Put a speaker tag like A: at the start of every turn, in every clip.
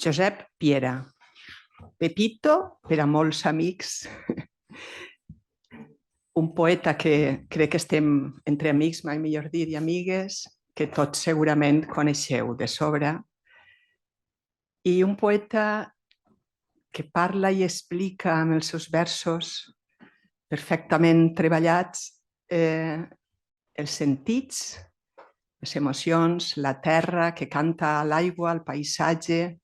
A: Josep Piera. Pepito, per a molts amics, un poeta que crec que estem entre amics, mai millor dir, i amigues, que tots segurament coneixeu de sobre, i un poeta que parla i explica amb els seus versos perfectament treballats els sentits, les emocions, la terra que canta a l'aigua, al paisatge,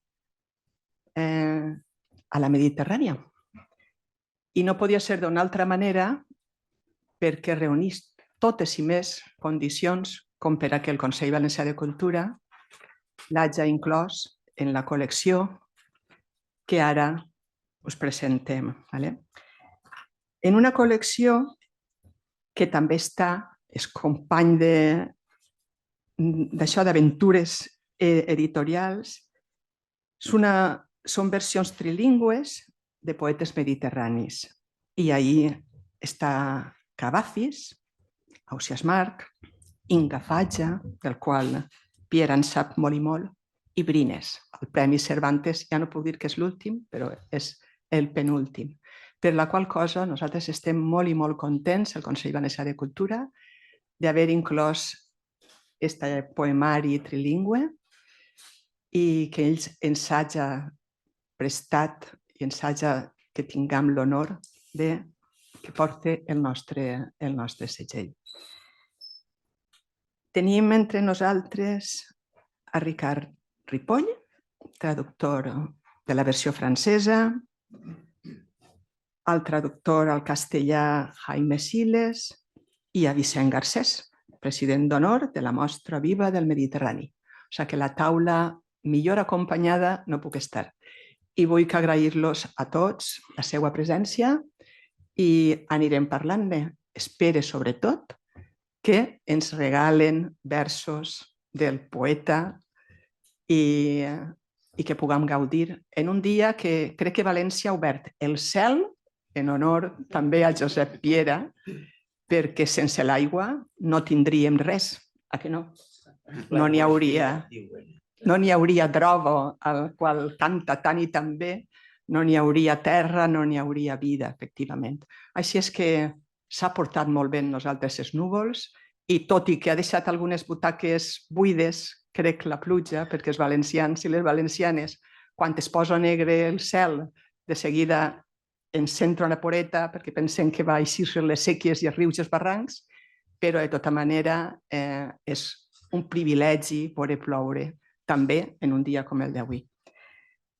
A: a la Mediterrània. I no podia ser d'una altra manera perquè reunís totes i més condicions com per a que el Consell Valencià de Cultura l'hagi inclòs en la col·lecció que ara us presentem. En una col·lecció que també és company d'això, d'aventures editorials, són versions trilingües de poetes mediterranis. I ahí està Cavafis, Ausiàs March, Inga Fatja, del qual Piera en sap molt i molt, i Brines. El Premi Cervantes, ja no puc dir que és l'últim, però és el penúltim. Per la qual cosa nosaltres estem molt i molt contents, el Consell Valencià de Cultura, d'haver inclòs aquest poemari trilingüe i que ells ens hagi prestat i ens hagi que tinguem l'honor que porti el nostre segell. Tenim entre nosaltres a Ricard Ripoll, traductor de la versió francesa, al traductor al castellà Jaime Siles i a Vicent Garcés, president d'honor de la Mostra Viva del Mediterrani. O sigui que la taula millor acompanyada no puc estar. I vull agrair-los a tots la seva presència i anirem parlant-ne. Espero, sobretot, que ens regalen versos del poeta i que puguem gaudir en un dia que crec que València ha obert el cel en honor també a Josep Piera, perquè sense l'aigua no tindríem res, a que no? No n'hi hauria Drobo, al qual canta tant i tan bé, no n'hi hauria terra, no n'hi hauria vida, efectivament. Així és que s'ha portat molt bé en nosaltres els núvols i tot i que ha deixat algunes butaques buides, crec, la pluja, perquè els valencians i les valencianes, quan es posa negre el cel, de seguida ens centra una poreta perquè pensem que va eixir les sèquies i els rius i els barrancs, però de tota manera és un privilegi poder ploure també en un dia com el d'avui.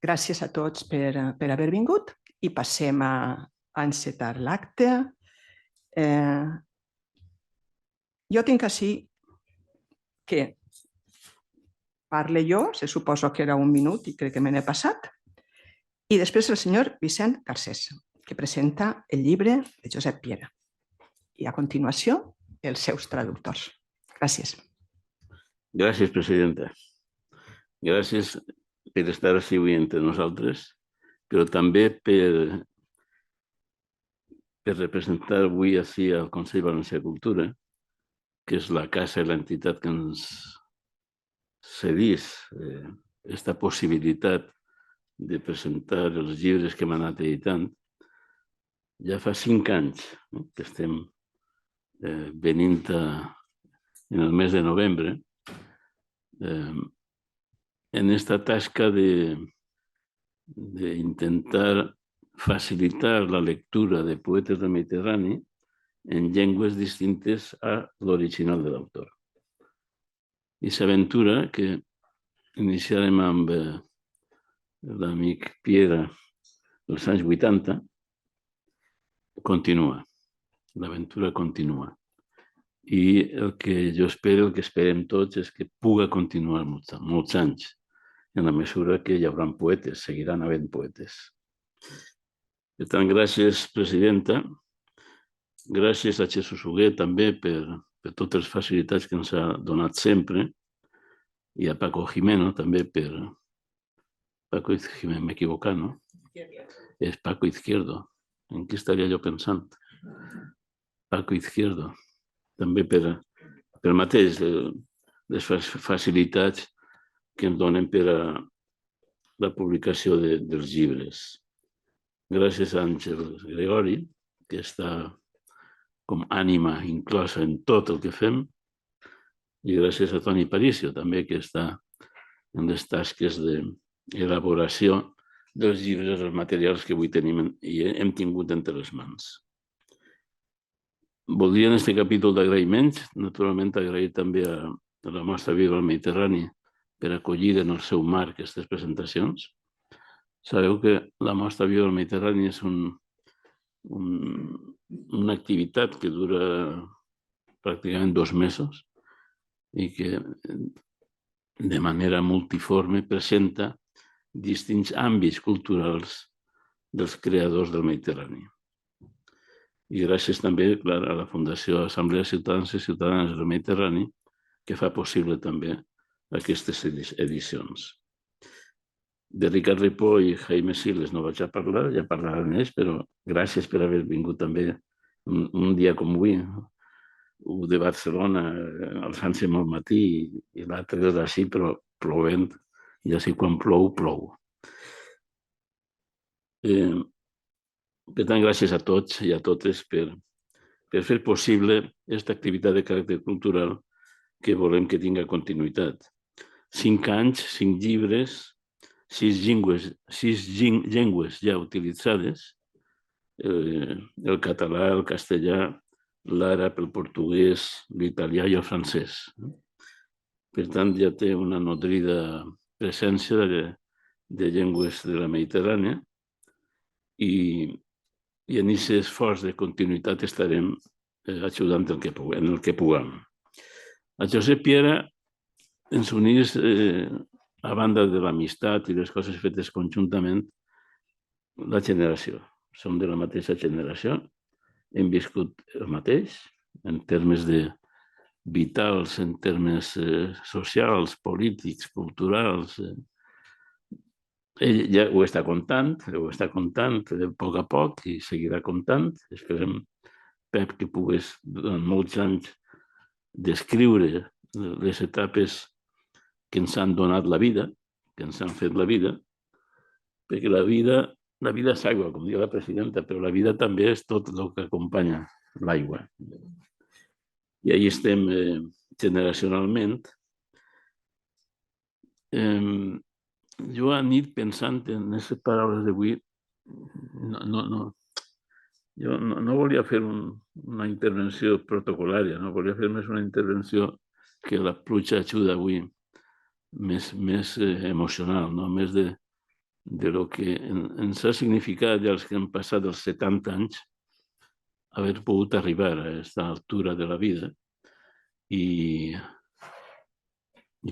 A: Gràcies a tots per haver vingut i passem a encetar l'acte. Jo tinc així que parle jo, se suposo que era un minut i crec que me n'he passat, i després el senyor Vicent Garcés, que presenta el llibre de Josep Piera. I a continuació, els seus traductors. Gràcies.
B: Gràcies, presidenta. Gràcies per estar així avui entre nosaltres, però també per representar avui així al Consell Valencià de Cultura, que és la casa i l'entitat que ens cedís aquesta possibilitat de presentar els llibres que hem anat editant. Ja fa 5 anys que estem venint en el mes de novembre en aquesta tasca d'intentar facilitar la lectura de poetes del Mediterrani en llengües distintes a l'original de l'autor. I s'aventura que iniciarem amb l'amic Piera dels anys 80, continua. L'aventura continua. I el que jo espero, el que esperem tots, és que pugui continuar molts anys, en la mesura que hi haurà poetes, seguiran havent poetes. Per tant, gràcies, presidenta. Gràcies a Jesús Huguet també per totes les facilitats que ens ha donat sempre i a Paco Jimeno també per... Paco Jimeno, m'he equivocat, no? És Paco Izquierdo. En qui estaria jo pensant? Paco Izquierdo. També per mateix les facilitats que ens donen per la publicació dels llibres. Gràcies a Àngel Gregori, que està com ànima inclosa en tot el que fem, i gràcies a Toni Paricio, també, que està en les tasques d'elaboració dels llibres, els materials que avui tenim i hem tingut entre les mans. Voldria, en aquest capítol d'agraïments, naturalment agrair també a la Mostra Viva del Mediterrani per acollir en el seu marc aquestes presentacions. Sabeu que la Mostra Viva del Mediterrani és una activitat que dura pràcticament 2 mesos i que de manera multiforme presenta distints àmbits culturals dels creadors del Mediterrani. I gràcies també, clar, a la Fundació Assemblea de Ciutadans i Ciutadanes del Mediterrani, que fa possible també aquestes edicions. De Ricard Ripoll i Jaime Siles no vaig a parlar, ja parlaran ells, però gràcies per haver vingut també un dia com avui, un de Barcelona, alçant-se molt matí, i l'altre és així, però plovent, i així quan plou, plou. Per tant, gràcies a tots i a totes per fer possible aquesta activitat de caràcter cultural que volem que tingui continuïtat. 5 anys, 5 llibres, 6 llengües ja utilitzades, el català, el castellà, l'àrab, el portuguès, l'italià i el francès. Per tant, ja té una nodrida presència de llengües de la Mediterrània i en aquest esforç de continuïtat estarem ajudant en el que puguem. A Josep Piera ens unís, a banda de l'amistat i les coses fetes conjuntament, la generació. Som de la mateixa generació, hem viscut el mateix en termes vitals, en termes socials, polítics, culturals. Ell ja ho està contant a poc i seguirà contant. Esperem, Pep, que puguis durant molts anys descriure les etapes que ens han donat la vida, que ens han fet la vida, perquè la vida és aigua, com diu la presidenta, però la vida també és tot el que acompanya l'aigua. I ahí estem generacionalment. Jo anit pensant en aquestes paraules d'avui, jo no volia fer una intervenció protocolària, no volia fer més una intervenció que la pluja ajuda avui, més emocional, més de lo que ens ha significat ja els que han passat els 70 anys haver pogut arribar a aquesta altura de la vida. I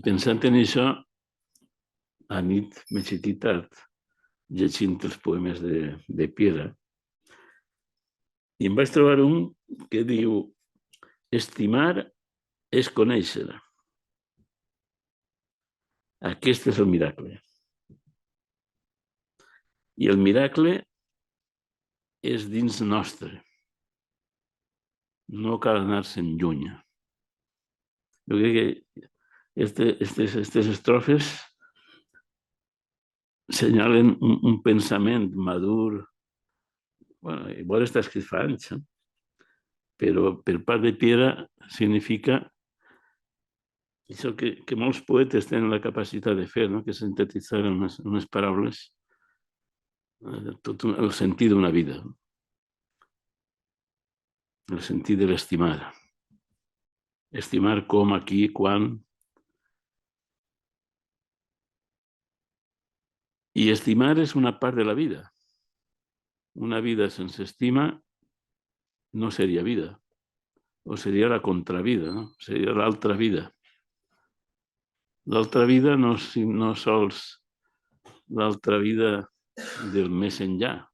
B: pensant en això, a nit m'he sentit tard, llegint els poemes de Piera, i em vaig trobar un que diu: estimar és conèixer. Aquest és el miracle. I el miracle és dins nostre. No cal anar-se'n lluny. Jo crec que aquestes estrofes senyalen un pensament madur. Igual està escrit fa anys, però per part de Piera significa això que molts poetes tenen la capacitat de fer, que sintetitzar en unes paraules tot el sentit d'una vida, el sentit de l'estimar. Estimar com, aquí, quan. I estimar és una part de la vida. Una vida sense estima no seria vida, o seria la contravida, seria l'altra vida. L'altra vida no sols l'altra vida del més enllà,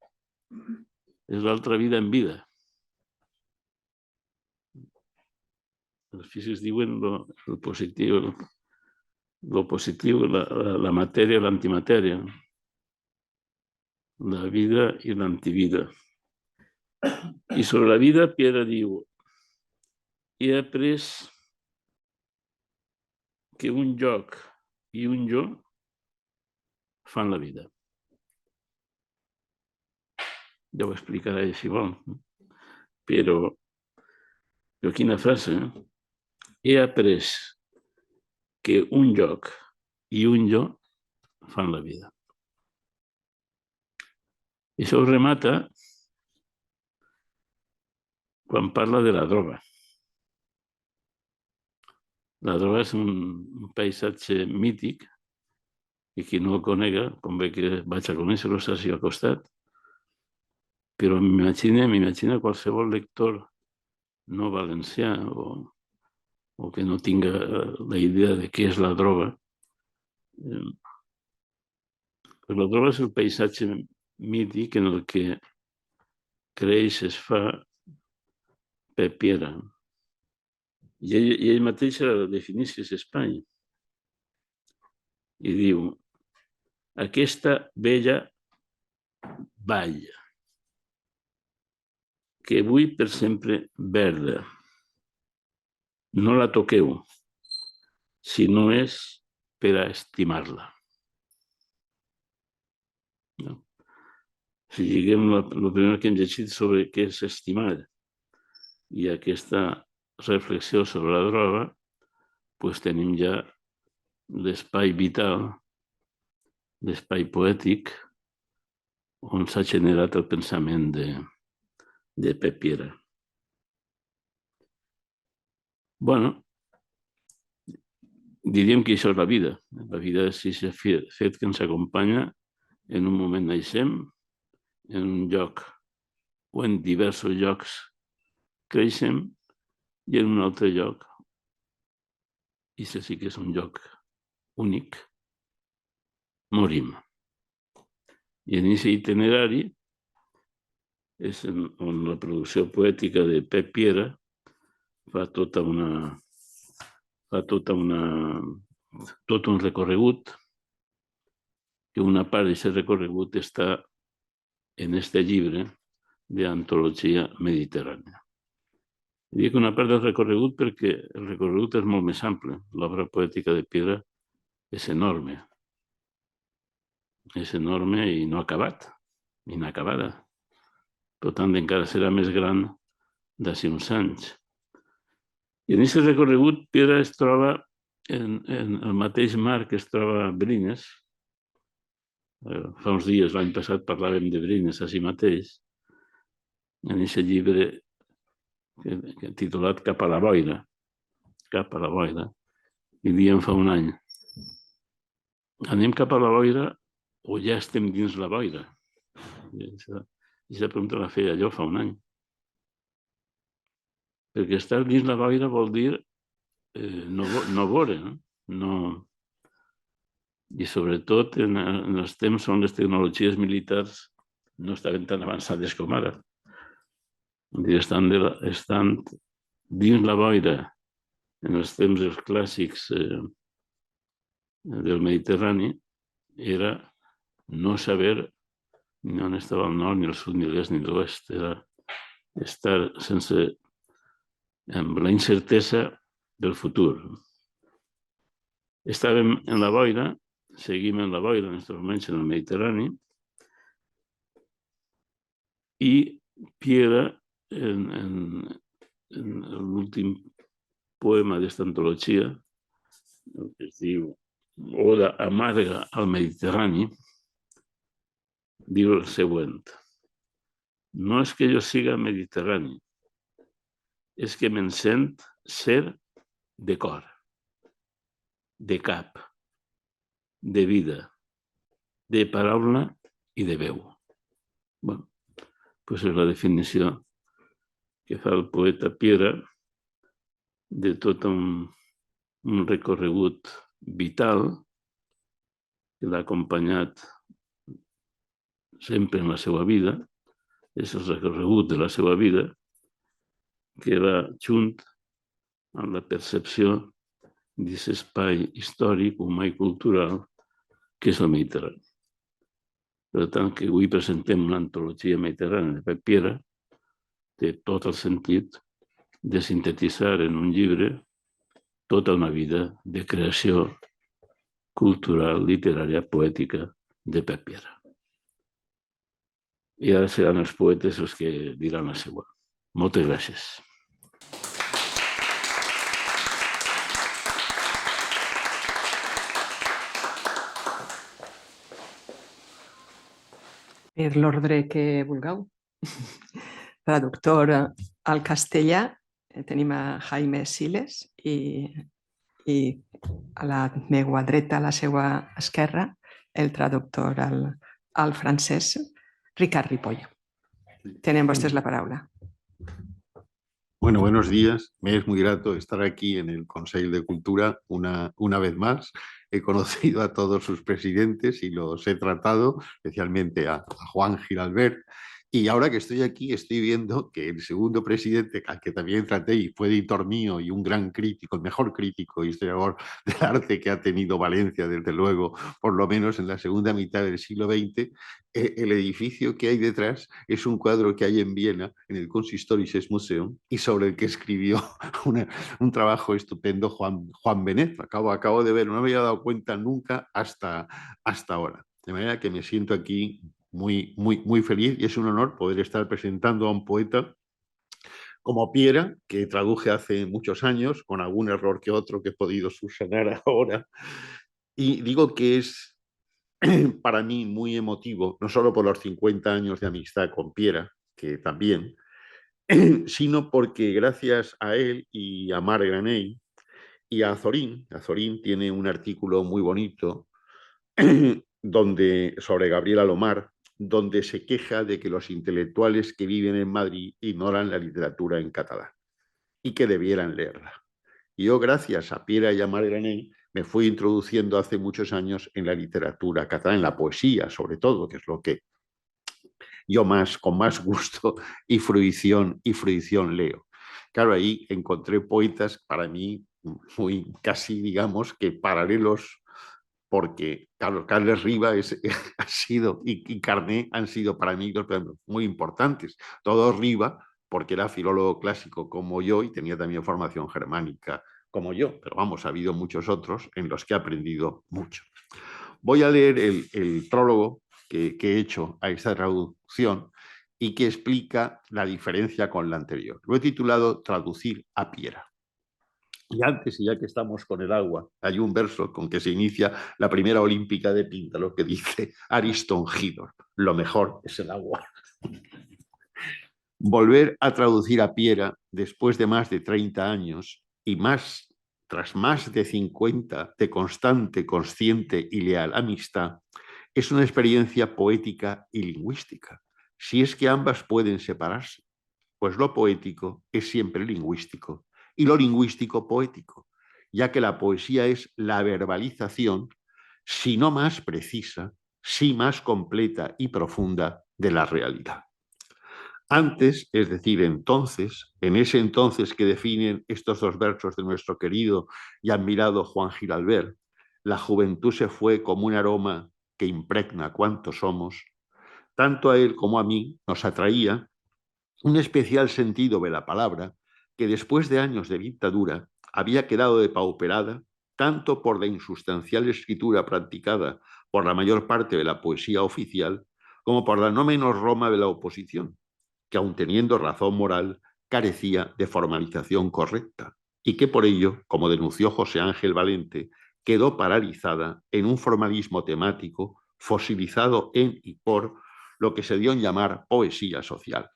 B: és l'altra vida en vida. Els físics diuen el positiu, la matèria i l'antimatèria, la vida i l'antivida. I sobre la vida, Piera diu: he après que un lloc i un jo fan la vida. Ja ho explicaré si vol. Però quina frase, he après que un lloc i un jo fan la vida. I això ho remata quan parla de la droga. La droga és un paisatge mític i qui no el conega, convé que vaig a conèixer-lo, està així al costat, però m'imagina qualsevol lector no valencià o que no tinga la idea de què és la droga. La droga és el paisatge mític en el que creix, es fa Pep Piera. I ell mateix la defineix que és espai. I diu, aquesta vella vall, que vull per sempre verda, no la toqueu, si no és per a estimar-la. Si lliguem el primer que hem llegit sobre què és estimar i aquesta reflexió sobre la droga, doncs tenim ja l'espai vital, l'espai poètic, on s'ha generat el pensament de Pep Piera. Bueno, diríem que això és la vida. La vida és aquest fet que ens acompanya en un moment naixem, en un lloc o en diversos llocs creixem i en un altre lloc, i això sí que és un lloc únic, morim. I en aquest itinerari és on la producció poètica de Pep Piera fa tot un recorregut, que una part d'aquest recorregut està en aquest llibre d'antologia mediterrània. Dic una part del recorregut perquè el recorregut és molt més ample. L'obra poètica de Piera és enorme. És enorme i no acabat, inacabada. Per tant, encara serà més gran d'ací uns anys. I en aquest recorregut, Piera es troba en el mateix mar que es troba a Brines. Fa uns dies, l'any passat, parlàvem de Brines així mateix, en aquest llibre titulat Cap a la boira. Cap a la boira. I diem fa un any. Anem cap a la boira o ja estem dins la boira? I aquesta pregunta la feia jo fa un any. Perquè estar dins la boira vol dir no veure, no? I sobretot en els temps on les tecnologies militars no estaven tan avançades com ara. Estan dins la boira en els temps dels clàssics del Mediterrani era no saber ni on estava el nord, ni el sud, ni l'est, ni l'oest. Era estar amb la incertesa del futur. Estàvem en la boira, seguim en la boira en aquests moments en el Mediterrani, i Piera, en l'últim poema d'esta antologia, que es diu Oda amarga al Mediterrani, diu el següent. No és que jo siga mediterrani, és que me'n sent ser de cor, de cap, de vida, de paraula i de veu. Bé, doncs és la definició que fa el poeta Piera de tot un recorregut vital que l'ha acompanyat sempre en la seva vida, és el recorregut de la seva vida que va junt amb la percepció d'aquest espai històric, humà i cultural que és el Mediterrani. Per tant, que avui presentem una antologia mediterrània de Pep Piera, té tot el sentit de sintetitzar en un llibre tota una vida de creació cultural, literària, poètica de Pep Piera. I ara seran els poetes els que diran la seva. Moltes gràcies.
A: Per l'ordre que vulgueu. Traductor al castellà tenim a Jaime Siles i a la meva dreta, a la seva esquerra, el traductor al francès, Ricard Ripoll. Tenen vostès la paraula.
C: Bueno, buenos días. Me es muy grato estar aquí en el Consejo de Cultura una vez más. He conocido a todos sus presidentes y los he tratado, especialmente a Juan Giralbert. Y ahora que estoy aquí, estoy viendo que el segundo presidente, al que también traté y fue editor mío y un gran crítico, el mejor crítico y historiador del arte que ha tenido Valencia, desde luego, por lo menos en la segunda mitad del siglo XX, el edificio que hay detrás es un cuadro que hay en Viena, en el Consistorisches Museum, y sobre el que escribió un trabajo estupendo Juan Benet. Acabo de ver, no me había dado cuenta nunca hasta ahora. De manera que me siento aquí muy feliz y es un honor poder estar presentando a un poeta como Piera, que traduje hace muchos años, con algún error que otro que he podido subsanar ahora. Y digo que es para mí muy emotivo, no solo por los 50 años de amistad con Piera, que también, sino porque gracias a él y a Marc Granell y a Azorín tiene un artículo muy bonito sobre Gabriel Alomar, donde se queja de que los intelectuales que viven en Madrid ignoran la literatura en catalán y que debieran leerla. Y yo, gracias a Piera y a Marc Granell, me fui introduciendo hace muchos años en la literatura catalana, en la poesía, sobre todo, que es lo que yo con más gusto y fruición leo. Claro, ahí encontré poetas para mí muy casi, digamos, que paralelos, porque Carles Riba ha sido y Carné han sido para mí dos muy importantes. Todo Riba, porque era filólogo clásico como yo y tenía también formación germánica como yo, pero vamos, ha habido muchos otros en los que he aprendido mucho. Voy a leer el prólogo que he hecho a esta traducción y que explica la diferencia con la anterior. Lo he titulado Traducir a Piera. Y antes, y ya que estamos con el agua, hay un verso con que se inicia la primera olímpica de Píntalo que dice Ariston Gidor, lo mejor es el agua. Volver a traducir a Piera después de más de 30 años y tras más de 50 de constante, consciente y leal amistad, es una experiencia poética y lingüística, si es que ambas pueden separarse, pues lo poético es siempre lingüístico y lo lingüístico poético, ya que la poesía es la verbalización, si no más precisa, sí más completa y profunda de la realidad. Antes, es decir, entonces, en ese entonces que definen estos dos versos de nuestro querido y admirado Juan Giralbert, la juventud se fue como un aroma que impregna cuanto somos, tanto a él como a mí nos atraía un especial sentido de la palabra que después de años de dictadura había quedado depauperada tanto por la insustancial escritura practicada por la mayor parte de la poesía oficial como por la no menos Roma de la oposición, que aun teniendo razón moral carecía de formalización correcta y que por ello, como denunció José Ángel Valente, quedó paralizada en un formalismo temático fosilizado en y por lo que se dio en llamar poesía social.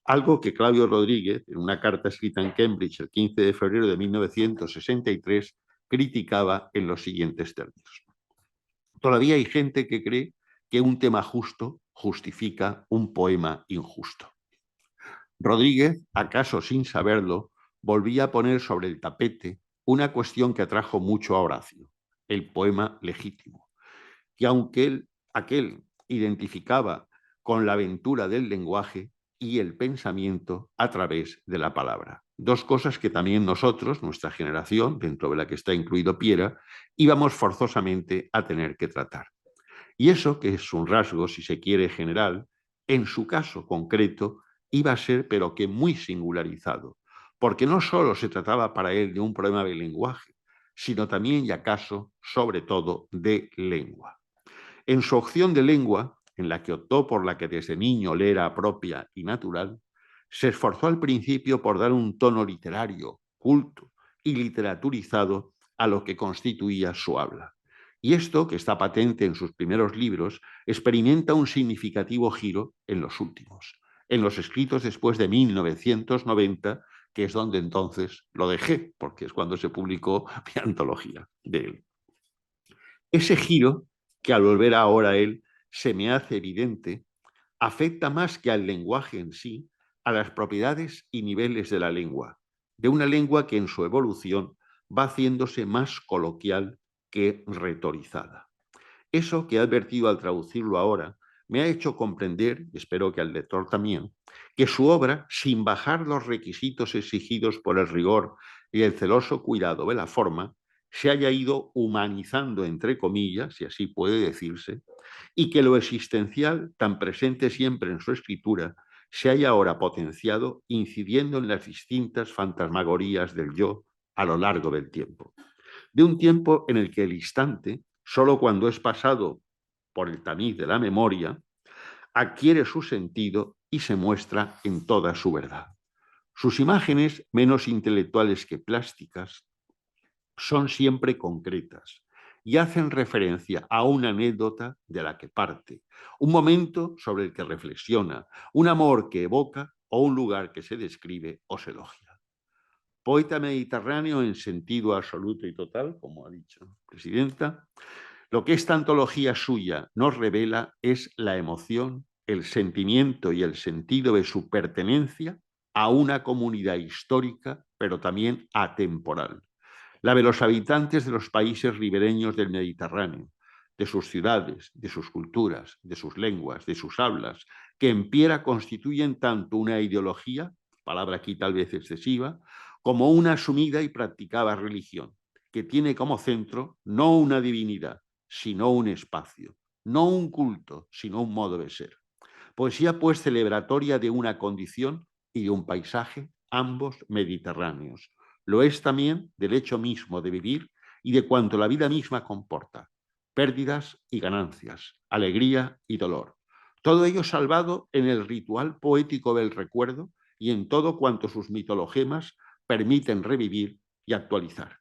C: Algo que Claudio Rodríguez, en una carta escrita en Cambridge el 15 de febrero de 1963, criticaba en los siguientes términos. Todavía hay gente que cree que un tema justo justifica un poema injusto. Rodríguez, acaso sin saberlo, volvía a poner sobre el tapete una cuestión que atrajo mucho a Horacio, el poema legítimo, que aunque aquel identificaba con la aventura del lenguaje y el pensamiento a través de la palabra. Dos cosas que también nosotros, nuestra generación, dentro de la que está incluido Piera, íbamos forzosamente a tener que tratar. Y eso, que es un rasgo, si se quiere, general, en su caso concreto, iba a ser, pero que muy singularizado, porque no solo se trataba para él de un problema de lenguaje, sino también y acaso, sobre todo, de lengua. En su opción de lengua, en la que optó por la que desde niño le era propia y natural, se esforzó al principio por dar un tono literario, culto y literaturizado a lo que constituía su habla. Y esto, que está patente en sus primeros libros, experimenta un significativo giro en los últimos, en los escritos después de 1990, que es donde entonces lo dejé, porque es cuando se publicó mi antología de él. Ese giro, que al volver ahora a él se me hace evidente, afecta más que al lenguaje en sí, a las propiedades y niveles de la lengua, de una lengua que en su evolución va haciéndose más coloquial que retorizada. Eso que he advertido al traducirlo ahora me ha hecho comprender, y espero que al lector también, que su obra, sin bajar los requisitos exigidos por el rigor y el celoso cuidado de la forma, se haya ido humanizando, entre comillas, si así puede decirse, y que lo existencial, tan presente siempre en su escritura, se haya ahora potenciado incidiendo en las distintas fantasmagorías del yo a lo largo del tiempo. De un tiempo en el que el instante, solo cuando es pasado por el tamiz de la memoria, adquiere su sentido y se muestra en toda su verdad. Sus imágenes, menos intelectuales que plásticas, son siempre concretas y hacen referencia a una anécdota de la que parte, un momento sobre el que reflexiona, un amor que evoca o un lugar que se describe o se elogia. Poeta mediterráneo en sentido absoluto y total, como ha dicho Presidenta, lo que esta antología suya nos revela es la emoción, el sentimiento y el sentido de su pertenencia a una comunidad histórica, pero también atemporal. La de los habitantes de los países ribereños del Mediterráneo, de sus ciudades, de sus culturas, de sus lenguas, de sus hablas, que en Piera constituyen tanto una ideología, palabra aquí tal vez excesiva, como una asumida y practicada religión, que tiene como centro no una divinidad, sino un espacio, no un culto, sino un modo de ser. Poesía, pues, celebratoria de una condición y de un paisaje, ambos mediterráneos. Lo es también del hecho mismo de vivir y de cuanto la vida misma comporta, pérdidas y ganancias, alegría y dolor. Todo ello salvado en el ritual poético del recuerdo y en todo cuanto sus mitologemas permiten revivir y actualizar.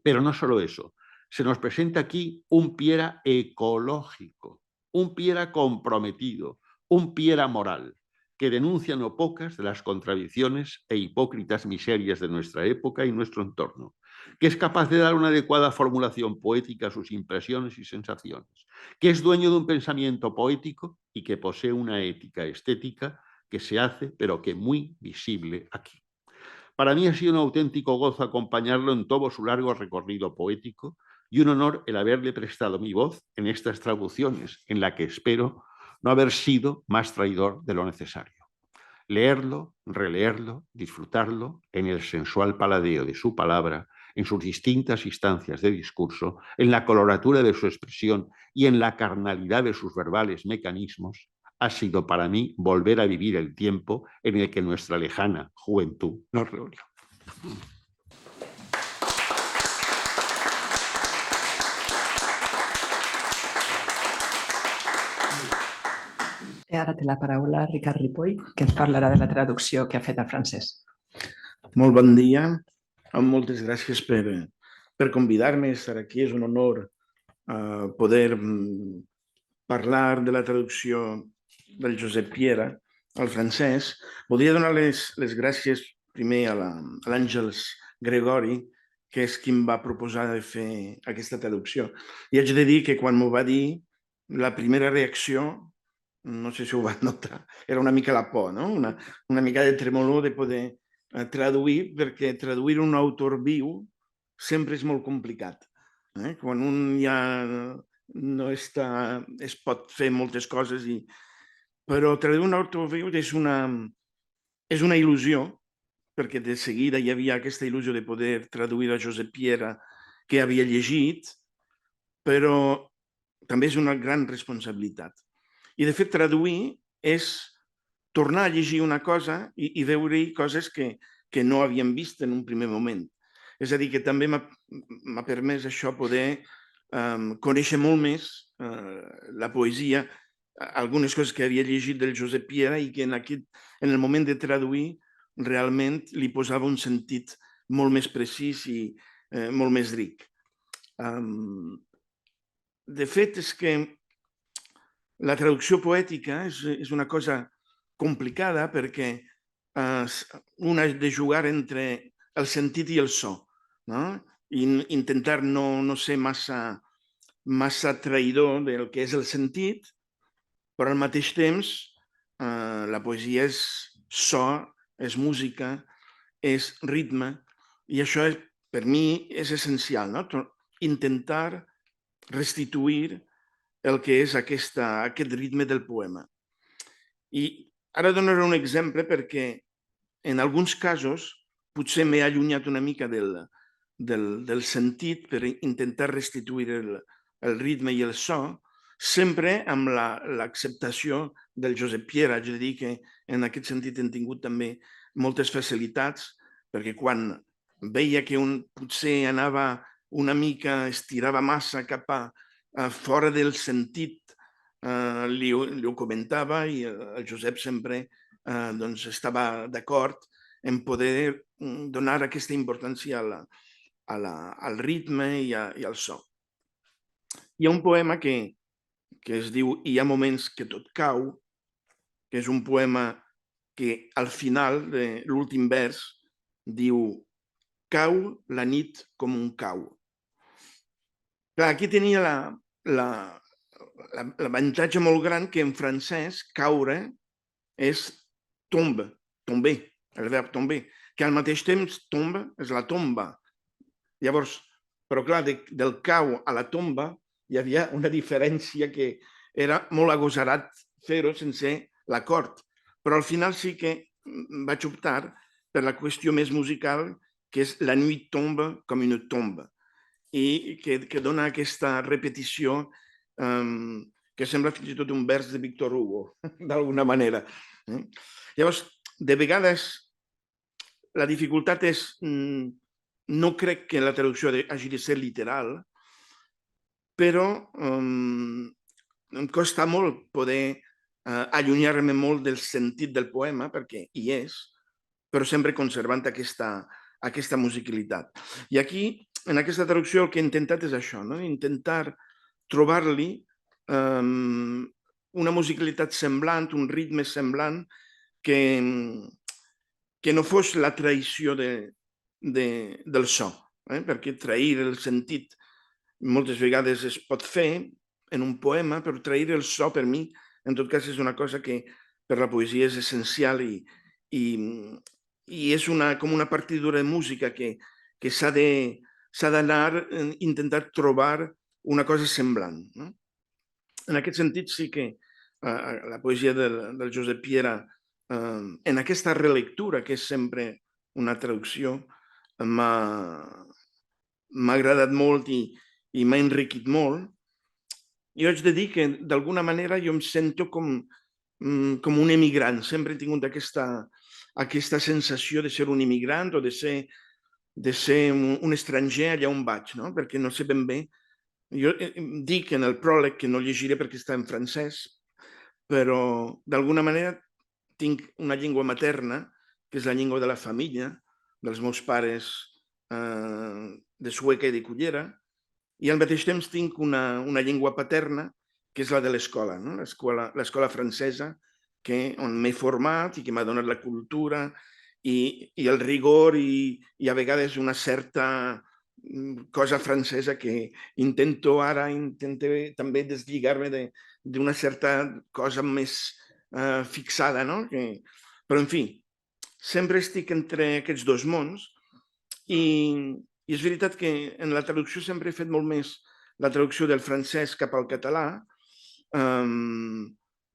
C: Pero no solo eso, se nos presenta aquí un Piera ecológico, un Piera comprometido, un Piera moral, que denuncia no pocas de las contradicciones e hipócritas miserias de nuestra época y nuestro entorno, que es capaz de dar una adecuada formulación poética a sus impresiones y sensaciones, que es dueño de un pensamiento poético y que posee una ética estética que se hace, pero que muy visible aquí. Para mí ha sido un auténtico gozo acompañarlo en todo su largo recorrido poético y un honor el haberle prestado mi voz en estas traducciones, en la que espero no haber sido más traidor de lo necesario. Leerlo, releerlo, disfrutarlo en el sensual paladeo de su palabra, en sus distintas instancias de discurso, en la coloratura de su expresión y en la carnalidad de sus verbales mecanismos, ha sido para mí volver a vivir el tiempo en el que nuestra lejana juventud nos reunió.
A: I ara té la paraula Ricard Ripoll, que ens parlarà de la traducció que ha fet al francès.
D: Molt bon dia, moltes gràcies per convidar-me a estar aquí. És un honor poder parlar de la traducció del Josep Piera al francès. Voldria donar les gràcies primer a l'Àngels Gregori, que és qui em va proposar de fer aquesta traducció. I haig de dir que quan m'ho va dir, la primera reacció, no sé si ho van notar, era una mica la por, no? Una mica de tremolor de poder traduir, perquè traduir un autor viu sempre és molt complicat. Quan un ja no està, es pot fer moltes coses, però traduir un autor viu és una il·lusió, perquè de seguida hi havia aquesta il·lusió de poder traduir a Josep Piera, que havia llegit, però també és una gran responsabilitat. I, de fet, traduir és tornar a llegir una cosa i veure-hi coses que no havíem vist en un primer moment. És a dir, que també m'ha permès això poder conèixer molt més la poesia, algunes coses que havia llegit del Josep Piera i que en el moment de traduir realment li posava un sentit molt més precís i molt més ric. De fet, és que la traducció poètica és una cosa complicada perquè un ha de jugar entre el sentit i el so, no? I intentar no ser massa traïdor del que és el sentit, però al mateix temps la poesia és so, és música, és ritme, i això per mi és essencial, no? Intentar restituir el que és aquest ritme del poema. I ara donaré un exemple perquè en alguns casos potser m'he allunyat una mica del sentit per intentar restituir el ritme i el so, sempre amb l'acceptació del Josep Piera. Haig de dir que en aquest sentit hem tingut també moltes facilitats, perquè quan veia que potser anava una mica, estirava massa cap a fora del sentit, li ho comentava i el Josep sempre estava d'acord en poder donar aquesta importància al ritme i al so. Hi ha un poema que es diu Hi ha moments que tot cau, que és un poema que al final de l'últim vers diu cau la nit com un cau. Clar, aquí tenia l'avantatge molt gran que en francès caure és tombe, tomber, el verb tomber, que al mateix temps tomba és la tomba. Llavors, però clar, del cau a la tomba hi havia una diferència que era molt agosarat fer-ho sense l'acord, però al final sí que vaig optar per la qüestió més musical, que és la nuit tombe com una tomba, i que dona aquesta repetició que sembla fins i tot un vers de Victor Hugo, d'alguna manera. Llavors, de vegades, la dificultat és, no crec que la traducció hagi de ser literal, però em costa molt poder allunyar-me molt del sentit del poema, perquè hi és, però sempre conservant aquesta musicalitat. I aquí, en aquesta traducció, el que he intentat és això, intentar trobar-li una musicalitat semblant, un ritme semblant, que no fos la traïció del so, perquè trair el sentit moltes vegades es pot fer en un poema, però trair el so per mi, en tot cas, és una cosa que per la poesia és essencial i és com una partidura de música que s'ha d'anar intentar trobar una cosa semblant. En aquest sentit, sí que la poesia del Josep Piera, en aquesta relectura, que és sempre una traducció, m'ha agradat molt i m'ha enriquit molt. Jo haig de dir que d'alguna manera jo em sento com un emigrant. Sempre he tingut aquesta sensació de ser un immigrant o de ser un estranger allà on vaig, perquè no sé ben bé. Jo dic en el pròleg que no llegiré perquè està en francès, però d'alguna manera tinc una llengua materna, que és la llengua de la família, dels meus pares de Sueca i de Cullera, i al mateix temps tinc una llengua paterna, que és la de l'escola, l'escola francesa, on m'he format i que m'ha donat la cultura i el rigor i a vegades una certa cosa francesa que intento també deslligar-me d'una certa cosa més fixada, però en fi, sempre estic entre aquests dos mons i és veritat que en la traducció sempre he fet molt més la traducció del francès cap al català,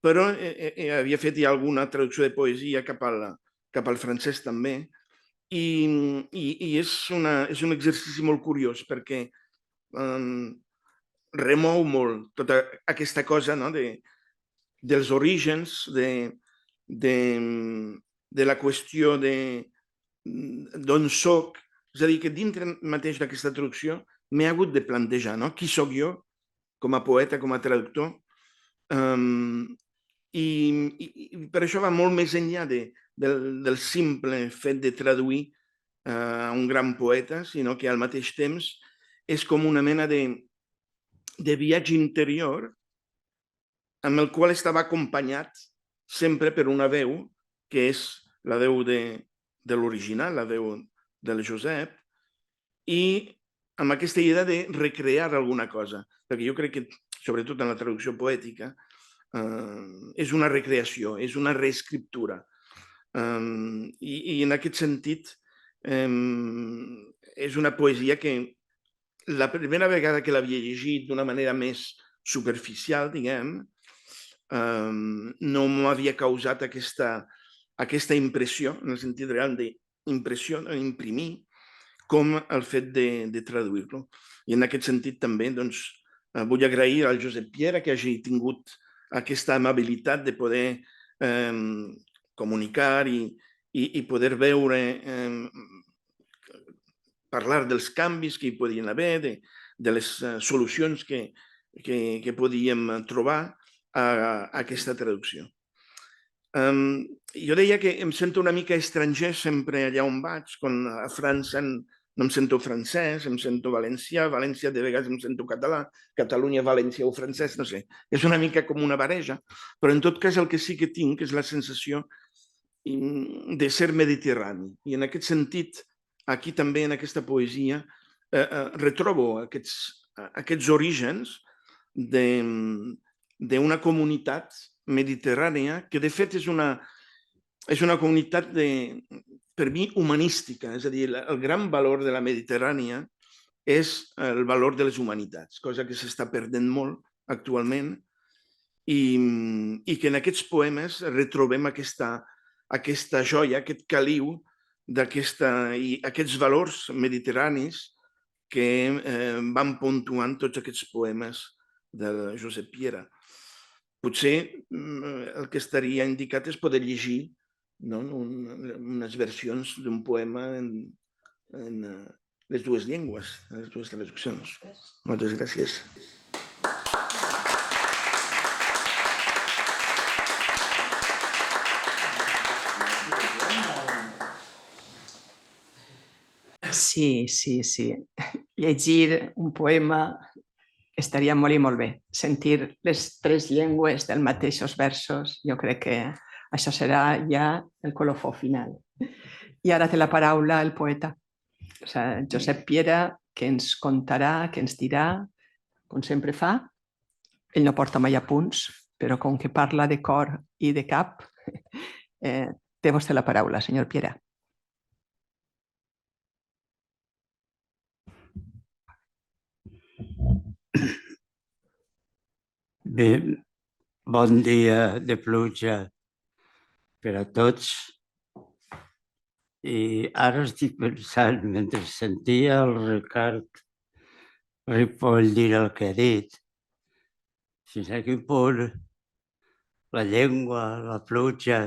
D: però havia fet ja alguna traducció de poesia cap al francès també, i és un exercici molt curiós perquè remou molt tota aquesta cosa dels orígens, de la qüestió d'on soc. És a dir, que dintre mateix d'aquesta traducció m'he hagut de plantejar qui soc jo com a poeta, com a traductor. I per això va molt més enllà del simple fet de traduir a un gran poeta, sinó que al mateix temps és com una mena de viatge interior amb el qual estava acompanyat sempre per una veu, que és la veu de l'original, la veu del Josep, i amb aquesta idea de recrear alguna cosa, perquè jo crec que, sobretot en la traducció poètica, és una recreació, és una reescriptura. I en aquest sentit és una poesia que la primera vegada que l'havia llegit d'una manera més superficial, diguem, no m'havia causat aquesta impressió, en el sentit real d'impressió, imprimir, com el fet de traduir-lo. I en aquest sentit també vull agrair al Josep Piera que hagi tingut aquesta amabilitat de poder comunicar i poder veure, parlar dels canvis que hi podien haver, de les solucions que podíem trobar a aquesta traducció. Jo deia que em sento una mica estranger sempre allà on vaig. Quan a França no em sento francès, em sento valencià, València de vegades em sento català, Catalunya, València o francès, no sé. És una mica com una barreja, però en tot cas el que sí que tinc és la sensació de ser mediterrani. I en aquest sentit, aquí també en aquesta poesia retrobo aquests orígens d'una comunitat mediterrània que de fet és una comunitat per mi humanística, és a dir, el gran valor de la Mediterrània és el valor de les humanitats, cosa que s'està perdent molt actualment i que en aquests poemes retrobem aquesta joia, aquest caliu i aquests valors mediterranis que van puntuant tots aquests poemes de Josep Piera. Potser el que estaria indicat és poder llegir unes versions d'un poema en les dues llengües, les dues traduccions. Moltes gràcies.
A: Sí. Llegir un poema estaria molt i molt bé. Sentir les tres llengües dels mateixos versos, jo crec que això serà ja el colofó final. I ara té la paraula el poeta, Josep Piera, que ens contarà, que ens dirà, com sempre fa. Ell no porta mai apunts, però com que parla de cor i de cap, té vostè la paraula, senyor Piera.
E: Bé, bon dia de pluja per a tots. I ara estic pensant, mentre sentia el Ricard Ripoll dir el que ha dit, fins a quin punt la llengua, la pluja,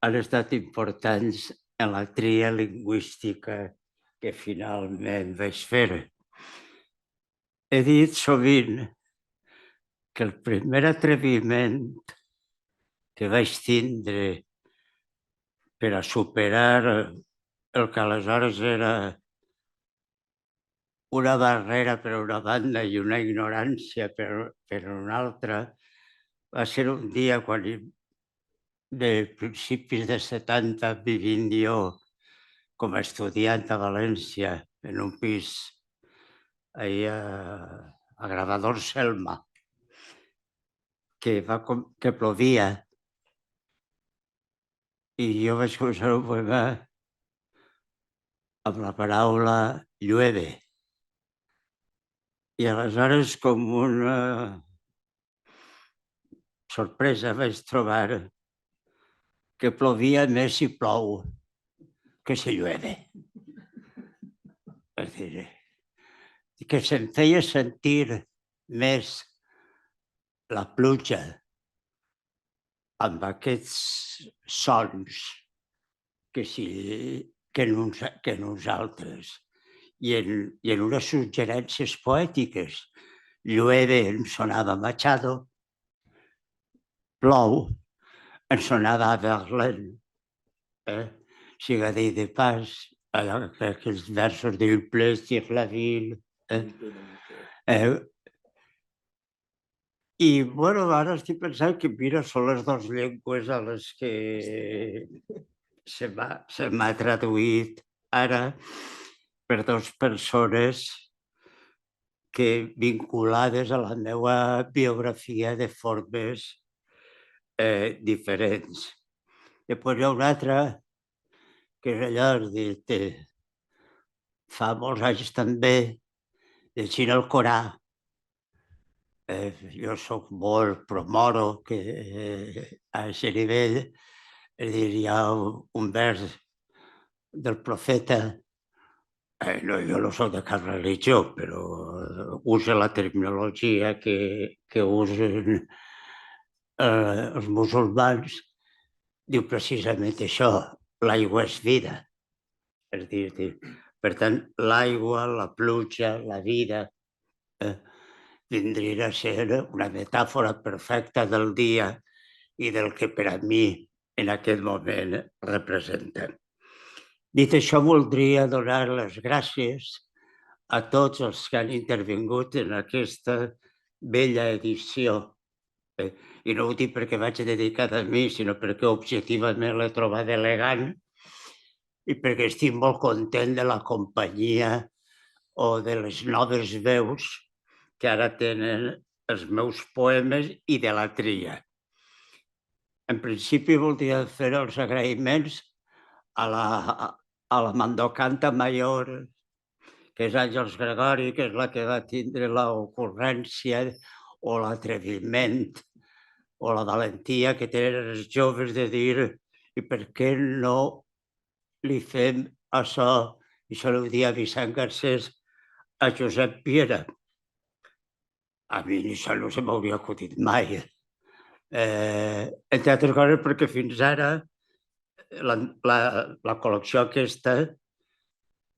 E: han estat importants en la tria lingüística que finalment vaig fer. He dit sovint que el primer atreviment que vaig tindre per a superar el que aleshores era una barrera per una banda i una ignorància per una altra, va ser un dia quan, de principis de 70, vivint jo com a estudiant a València, en un pis allà a Gravador Selma, que plovia. I jo vaig començar un poema amb la paraula llueve. I aleshores, com una sorpresa, vaig trobar que plovia més si plou que si llueve. És dir, que se'm feia sentir més la pluja amb aquests sons que nosaltres i en unes suggerències poètiques llueve em sonava Machado, plou em sonava Verlaine. Siga dit de pas, aquells versos d'Il pleut sur la ville. I, bueno, ara estic pensant que, mira, són les dues llengües a les que se m'ha traduït ara per dues persones que vinculades a la meva biografia de formes diferents. Després hi ha una altra que és allò de fa molts anys també, llegint el Corà. Jo soc molt pro-moro, que a aquest nivell, és dir, hi ha un vers del profeta, no, jo no soc de cap religió, però usa la terminologia que usen els musulmans, diu precisament això, l'aigua és vida. És dir, per tant, l'aigua, la pluja, la vida, vindria a ser una metàfora perfecta del dia i del que per a mi en aquest moment representa. Dit això, voldria donar les gràcies a tots els que han intervingut en aquesta bella edició. I no ho dic perquè vaig dedicat a mi, sinó perquè objectivament l'he trobat elegant i perquè estic molt content de la companyia o de les noves veus que ara tenen els meus poemes i de la tria. En principi voldria fer els agraïments a la mandocanta major, que és Àngels Gregori, que és la que va tindre l'ocurrència o l'atreviment o la valentia que tenen els joves de dir i per què no li fem això, i això ho dia a Vicent Garcés, a Josep Piera. A mi això no se m'hauria acudit mai. Entre altres coses perquè fins ara la col·lecció aquesta,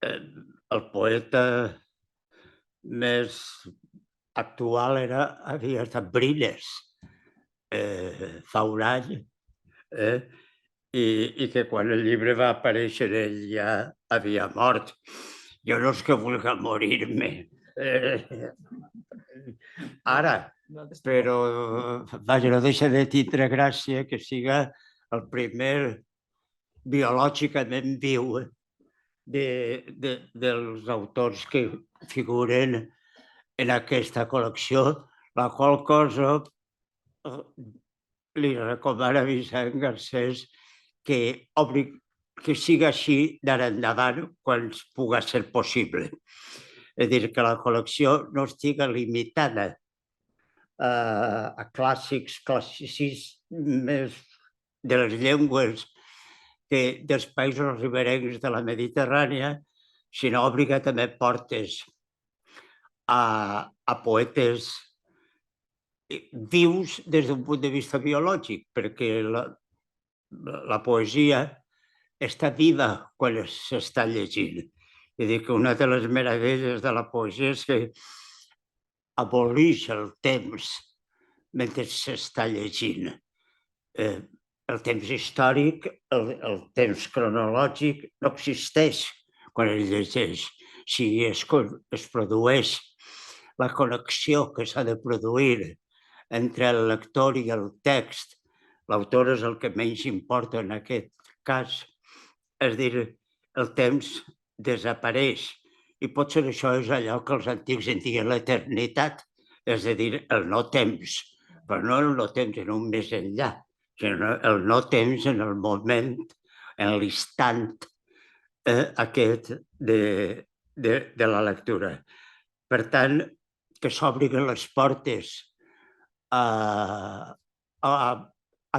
E: el poeta més actual havia estat Brines, fa un any, i que quan el llibre va aparèixer ell ja havia mort. Jo no és que vulgui morir-me ara, però vaja, no deixa de tindre gràcia que siga el primer biològicament viu dels autors que figuren en aquesta col·lecció, la qual cosa li recomana a Vicent Garcés que siga així d'ara endavant quan pugui ser possible. És a dir, que la col·lecció no estigui limitada a classicismes de les llengües dels països riberencs de la Mediterrània, sinó obri també portes a poetes vius des d'un punt de vista biològic, perquè la poesia està viva quan s'està llegint. És a dir, que una de les meravelles de la poesia és que aboleix el temps mentre s'està llegint. El temps històric, el temps cronològic no existeix quan es llegeix. Si es produeix la connexió que s'ha de produir entre el lector i el text, l'autor és el que menys importa en aquest cas. És dir, el temps desapareix. I potser això és allò que els antics en diuen l'eternitat, és a dir, el no temps. Però no el no temps en un més enllà, sinó el no temps en el moment, en l'instant aquest de la lectura. Per tant, que s'obrin les portes a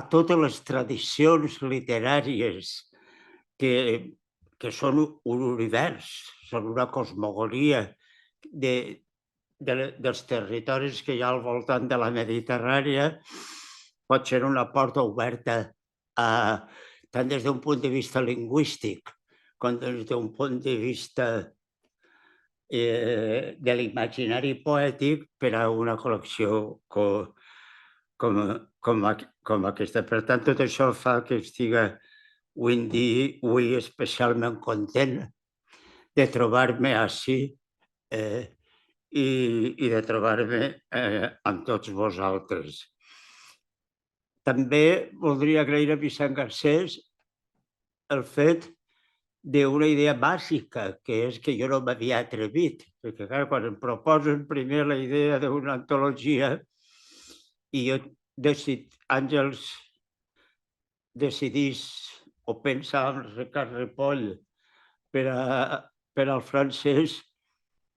E: totes les tradicions literàries que són un univers, són una cosmogonia dels territoris que hi ha al voltant de la Mediterrània, pot ser una porta oberta tant des d'un punt de vista lingüístic com des d'un punt de vista de l'imaginari poètic per a una col·lecció com aquesta. Per tant, tot això fa que estigui avui especialment content de trobar-me ací i de trobar-me amb tots vosaltres. També voldria agrair a Vicent Garcés el fet d'una idea bàsica, que és que jo no m'havia atrevit, perquè clar, quan em proposen primer la idea d'una antologia i jo Àngels decidís o pensa en Ricard Ripoll per al francès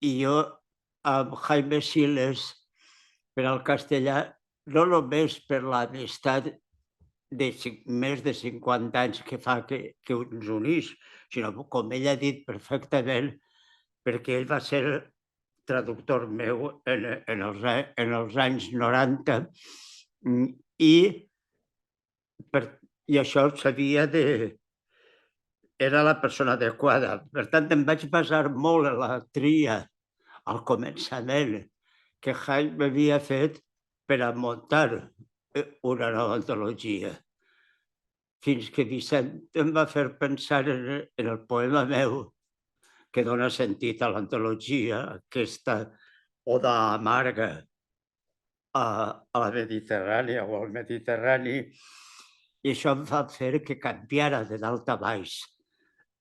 E: i jo amb Jaime Siles per al castellà, no només per l'amistat de més de 50 anys que fa que ens unís, sinó, com ell ha dit perfectament, perquè ell va ser traductor meu en els anys 90 i això sabia era la persona adequada. Per tant, em vaig basar molt en la tria al començament que Jaime havia fet per a muntar una nova antologia. Fins que Vicent em va fer pensar en el poema meu que dona sentit a l'antologia, aquesta oda amarga a la Mediterrània o al Mediterrani, i això em va fer que canviara de dalt a baix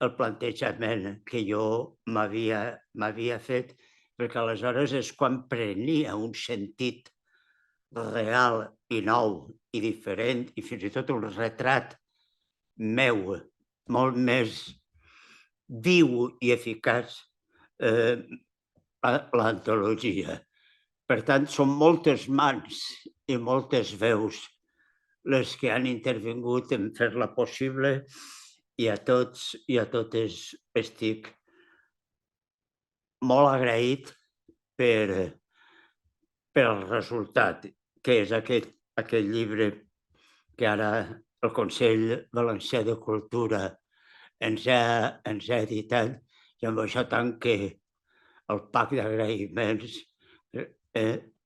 E: el plantejament que jo m'havia fet, perquè aleshores és quan prenia un sentit real i nou i diferent i fins i tot un retrat meu molt més viu i eficaç l'antologia. Per tant, són moltes mans i moltes veus les que han intervingut en fer-la possible i a tots i a totes estic molt agraït per el resultat, que és aquest llibre que ara el Consell Valencià de Cultura ens ha editat, i amb això tanque el pack d'agraïments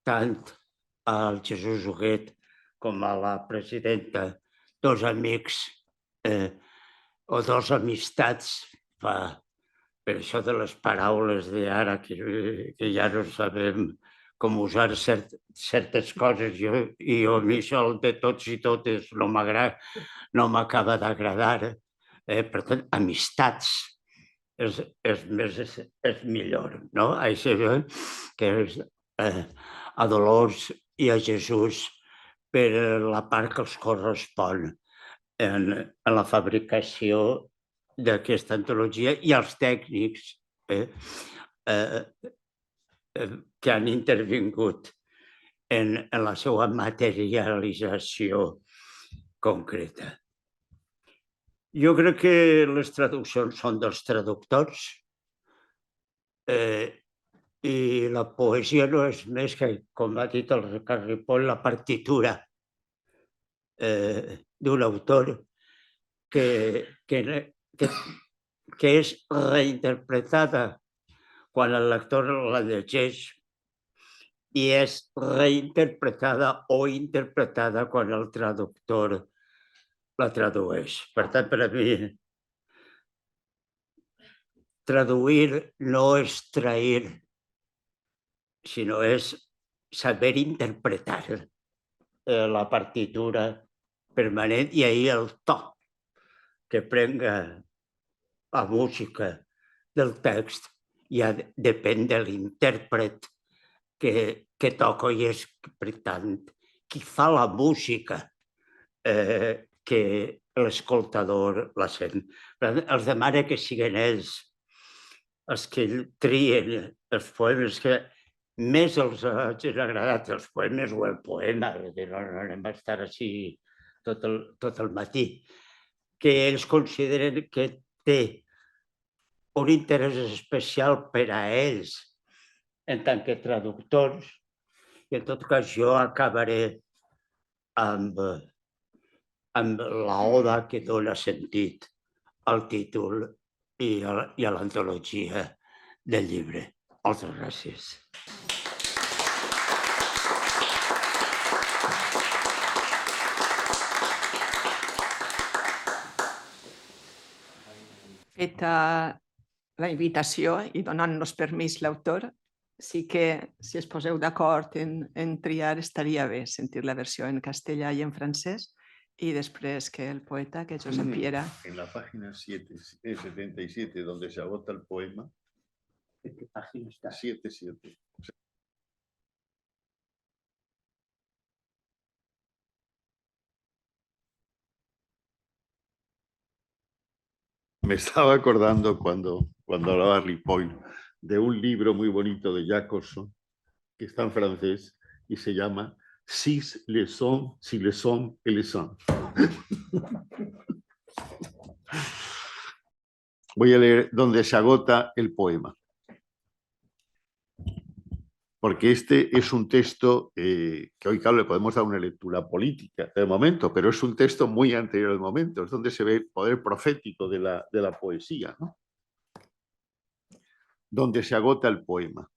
E: tant al Jesús Huguet com a la presidenta, dos amics o dos amistats, per això de les paraules d'ara, que ja no sabem com usar certes coses, i a mi això de tots i totes no m'acaba d'agradar. Per tant, amistats és millor, no? Això que és a Dolors i a Jesús per la part que els correspon en la fabricació d'aquesta antologia i als tècnics que han intervingut en la seva materialització concreta. Jo crec que les traduccions són dels traductors i la poesia no és més que, com ha dit el Ricard Ripoll, la partitura d'un autor que és reinterpretada quan el lector la llegeix i és reinterpretada o interpretada quan el traductor la tradueix. Per tant, per a mi, traduir no és trair, sinó és saber interpretar la partitura permanent i ahir el to que prenga la música del text ja depèn de l'intèrpret que toca i és, per tant, qui fa la música que l'escoltador la sent. Els demana que siguin ells els que trien els poemes que més els hagin agradat, els poemes o el poema, no anem a estar així tot el matí, que ells consideren que té un interès especial per a ells en tant que traductors, i en tot cas jo acabaré amb l'oda que dona sentit al títol i a l'antologia del llibre. Moltes gràcies.
A: Feta la invitació i donant-nos permís l'autor, sí que si es poseu d'acord en triar estaria bé sentir la versió en castellà i en francès y después que el poeta, que Josep Piera...
C: En la página 77, donde se agota el poema.
E: ¿En qué página está?
C: 7. Me estaba acordando cuando hablaba Ripoll de un libro muy bonito de Jacobson, que está en francés y se llama Si les sont et les sont. Voy a leer donde se agota el poema, porque este es un texto que hoy, claro, le podemos dar una lectura política del momento, pero es un texto muy anterior al momento, es donde se ve el poder profético de la poesía, ¿no? Donde se agota el poema.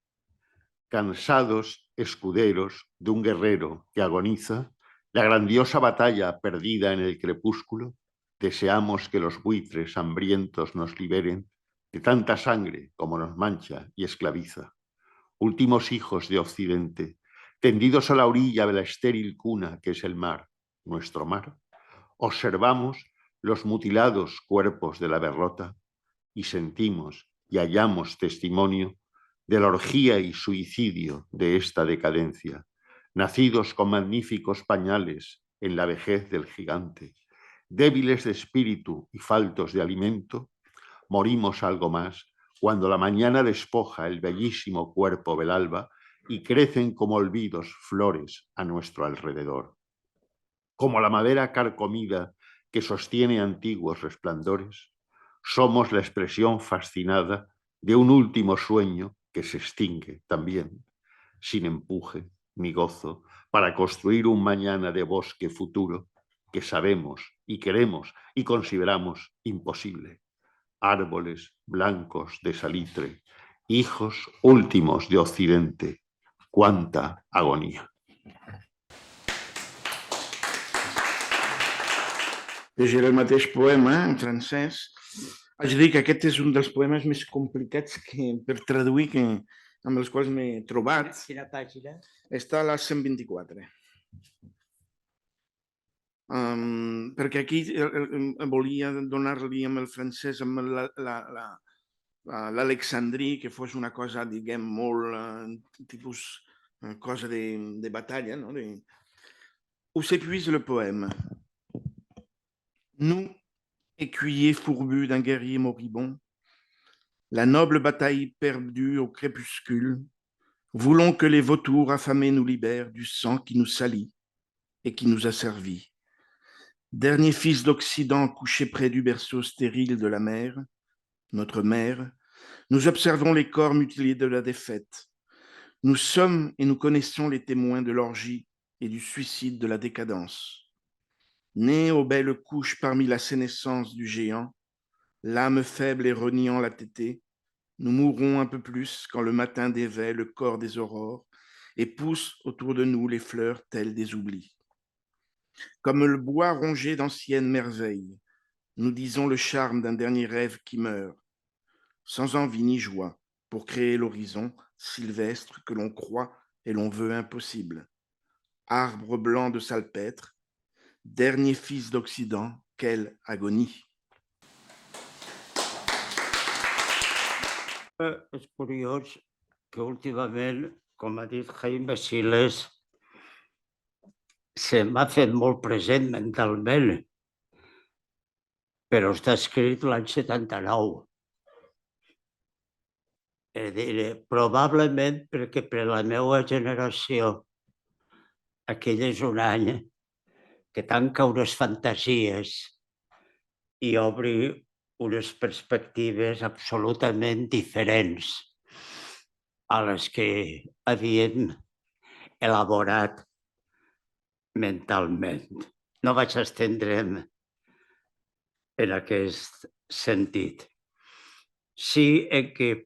C: Cansados escuderos de un guerrero que agoniza, la grandiosa batalla perdida en el crepúsculo, deseamos que los buitres hambrientos nos liberen de tanta sangre como nos mancha y esclaviza. Últimos hijos de Occidente, tendidos a la orilla de la estéril cuna que es el mar, nuestro mar, observamos los mutilados cuerpos de la derrota y sentimos y hallamos testimonio de la orgía y suicidio de esta decadencia, nacidos con magníficos pañales en la vejez del gigante, débiles de espíritu y faltos de alimento, morimos algo más cuando la mañana despoja el bellísimo cuerpo del alba y crecen como olvidos flores a nuestro alrededor. Como la madera carcomida que sostiene antiguos resplandores, somos la expresión fascinada de un último sueño que se extingue también, sin empuje ni gozo, para construir un mañana de bosque futuro que sabemos y queremos y consideramos imposible. Árboles blancos de salitre, hijos últimos de Occidente. ¡Cuánta agonía!
D: Llegiré el mateix poema en francès. Haig de dir que aquest és un dels poemes més complicats per traduir amb els quals m'he trobat.
E: Quina pàgina?
D: Està a la 124. Perquè aquí volia donar-li amb el francès amb l'alexandrí, que fos una cosa, diguem, molt tipus cosa de batalla, no? Où s'épuise le poème. Nous, écuyers fourbus d'un guerrier moribond, la noble bataille perdue au crépuscule, voulons que les vautours affamés nous libèrent du sang qui nous salit et qui nous a servi. Dernier fils d'Occident couché près du berceau stérile de la mère, notre mère, nous observons les corps mutilés de la défaite. Nous sommes et nous connaissons les témoins de l'orgie et du suicide de la décadence. Nés aux belles couches parmi la sénescence du géant, l'âme faible et reniant la tétée, nous mourrons un peu plus quand le matin dévait le corps des aurores et pousse autour de nous les fleurs telles des oublis. Comme le bois rongé d'anciennes merveilles, nous disons le charme d'un dernier rêve qui meurt, sans envie ni joie, pour créer l'horizon sylvestre que l'on croit et l'on veut impossible. Arbre blanc de salpêtre, dernier fils d'Occident, quelle agonie!
E: És curiós que últimament, com ha dit Jaime Siles, se m'ha fet molt present mentalment, però està escrit l'any 79. És a dir, probablement perquè per la meva generació aquell és un any que tanca unes fantasies i obri unes perspectives absolutament diferents a les que havíem elaborat mentalment. No vaig estendre'm en aquest sentit. Sí en què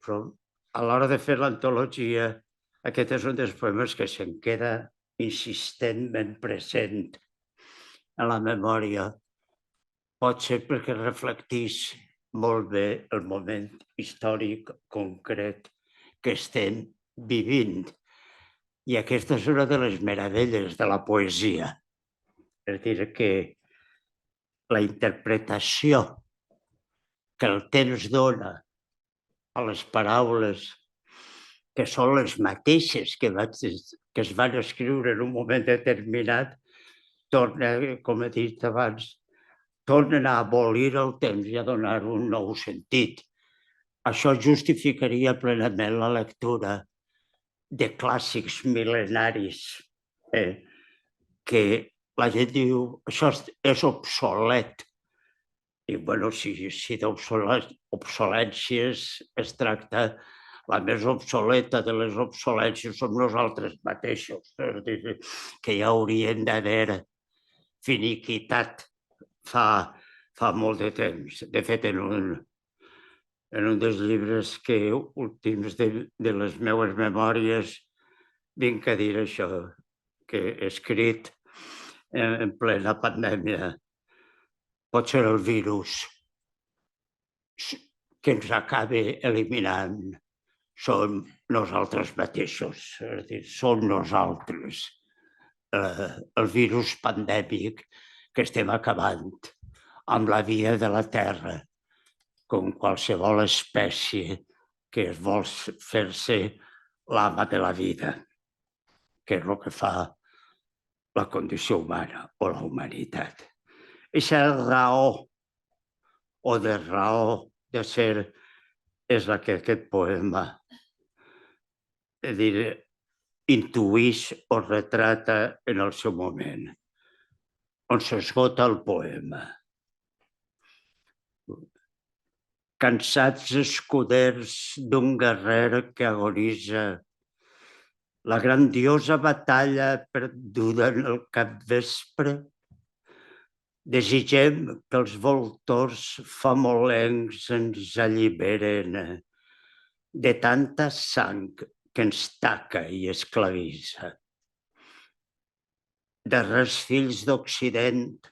E: a l'hora de fer l'antologia, aquest és un dels poemes que se'n queda insistentment present en la memòria. Pot ser perquè reflecteix molt bé el moment històric concret que estem vivint. I aquesta és una de les meravelles de la poesia. És a dir, que la interpretació que el temps dona a les paraules, que són les mateixes que es van escriure en un moment determinat, torna, com he dit abans, tornen a abolir el temps i a donar un nou sentit. Això justificaria plenament la lectura de clàssics mil·lenaris, que la gent diu això és obsolet. I bueno, si d'obsolències es tracta, la més obsoleta de les obsolències som nosaltres mateixos, és dir, que ja haurien d'haver finiquitat fa molt de temps. De fet, en un dels llibres últims de les meves memòries vinc a dir això, que he escrit en plena pandèmia. Pot ser el virus que ens acabi eliminant. Som nosaltres mateixos, és a dir, som nosaltres. El virus pandèmic que estem acabant amb la vida de la Terra, com qualsevol espècie que es vol fer-se l'ama de la vida, que és el que fa la condició humana o la humanitat. Eixa raó o de raó de ser és la que aquest poema, és a dir, intuïx o retrata en el seu moment, on s'esgota el poema. Cansats escuders d'un guerrer que agonitza, la grandiosa batalla perduda en el capvespre, desitgem que els voltors famolencs ens alliberen de tanta sang que ens taca i esclavitza. Darrers fills d'Occident,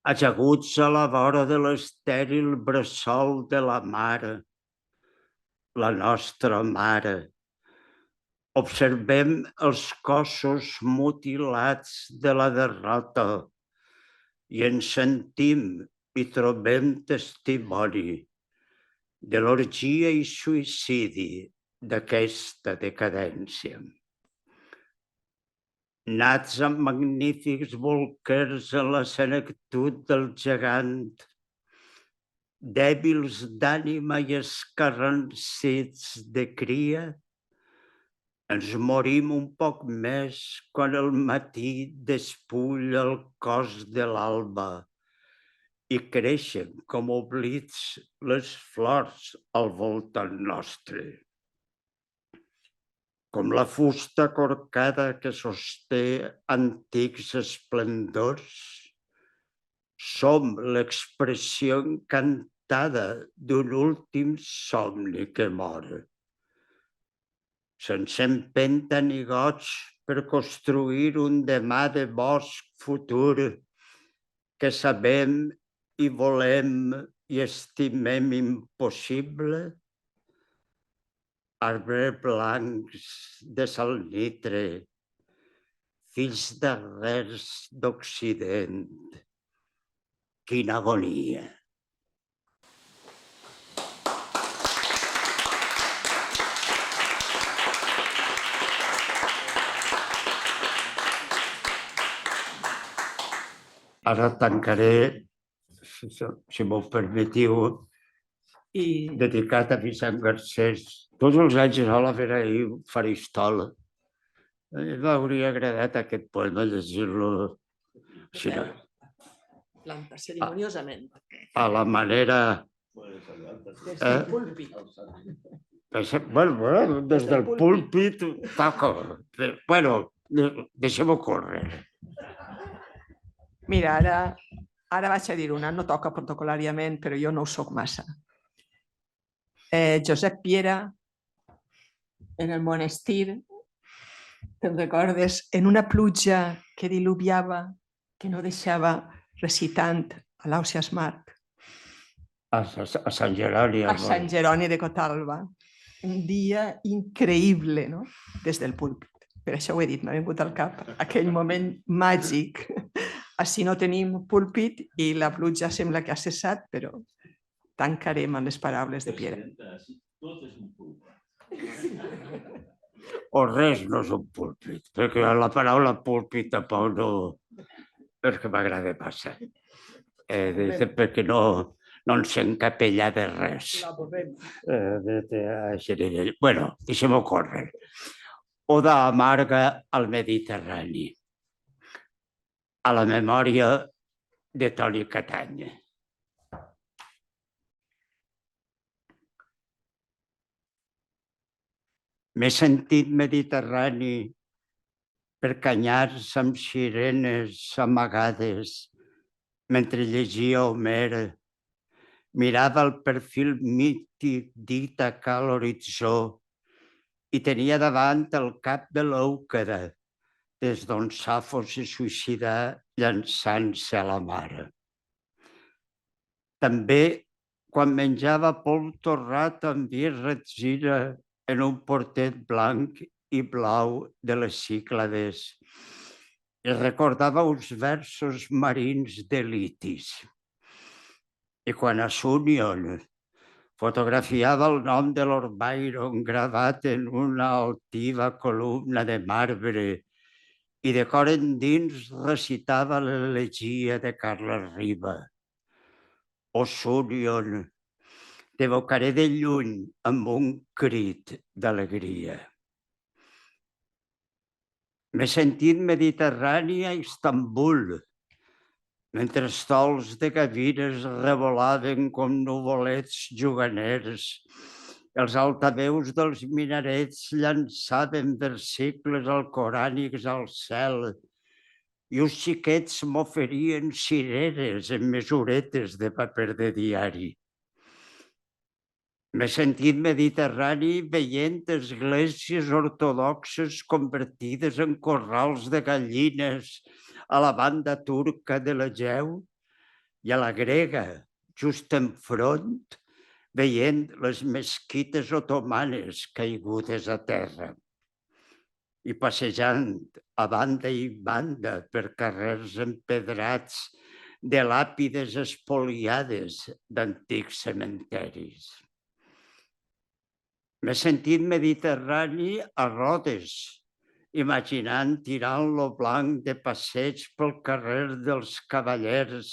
E: ajaguts a la vora de l'estèril bressol de la mare, la nostra mare, observem els cossos mutilats de la derrota i ens sentim i trobem testimoni de l'orgia i suïcidi d'aquesta decadència. Nats amb magnífics bolquers en la senectut del gegant, dèbils d'ànima i escarransits de cria, ens morim un poc més quan el matí despulla el cos de l'alba i creixen com oblits les flors al voltant nostre. Com la fusta corcada que sosté antics esplendors, som l'expressió encantada d'un últim somni que mor. Sense empenta ni goig per construir un demà de bosc futur que sabem i volem i estimem impossible, arbres blancs de salnitre, fills d'arrels d'Occident, quina agonia! Ara tancaré, si m'ho permetiu, dedicat a Vicent Garcés. Tots els anys a la vera ahir un faristol. M'hauria agradat aquest poema llegir-lo
A: Ceremoniosament.
E: a la manera...
A: Des del púlpit.
E: Bueno, des del púlpit, toca. Bueno, deixem-ho córrer.
A: Mira, ara vaig a dir una, no toca protocolàriament, però jo no ho soc massa. Josep Piera en el monestir, te'n recordes, en una pluja que diluviava, que no deixava recitant a l'Ausiàs Marc,
E: A Sant Jeroni.
A: a Sant Jeroni de Cotalba. Un dia increïble, no? Des del púlpit. Per això ho he dit, m'ha vingut al cap aquell moment màgic. Així no tenim púlpit i la pluja sembla que ha cessat, però tancarem amb les paraules de Piera.
E: O res no és un púlpit, perquè la paraula púlpit tampoc no... perquè m'agrada massa. Perquè no ens encapella de res. Bueno, deixem-ho córrer. Oda amarga al Mediterrani, a la memòria de Toni Catanya. M'he sentit mediterrani per canyars amb sirenes amagades mentre llegia Homer, mirava el perfil mític d'Ítaca a l'horitzó i tenia davant el cap de l'Èucada, des d'on Safo se suïcidà llançant-se a la mar. També, quan menjava polp torrat amb vi retzina en un portet blanc i blau de les Cíclades, i recordava uns versos marins de Litis. I quan a Súnion fotografiava el nom de Lord Byron gravat en una altiva columna de marbre i de cor endins recitava l'elegia de Carles Riba. O Súnion, t'evocaré de lluny amb un crit d'alegria. M'he sentit mediterrani a Istanbul, mentre estols de gavines revolaven com nuvolets juganers. Els altaveus dels minarets llançaven versicles alcorànics al cel i uns xiquets m'oferien cireres en mesuretes de paper de diari. M'he sentit mediterrani veient esglésies ortodoxes convertides en corrals de gallines a la banda turca de l'Egeu i a la grega, just enfront, veient les mesquites otomanes caigudes a terra i passejant a banda i banda per carrers empedrats de làpides espoliades d'antics cementeris. M'he sentit mediterrani a Rodes, imaginant tirant-lo blanc de passeig pel carrer dels Cavallers,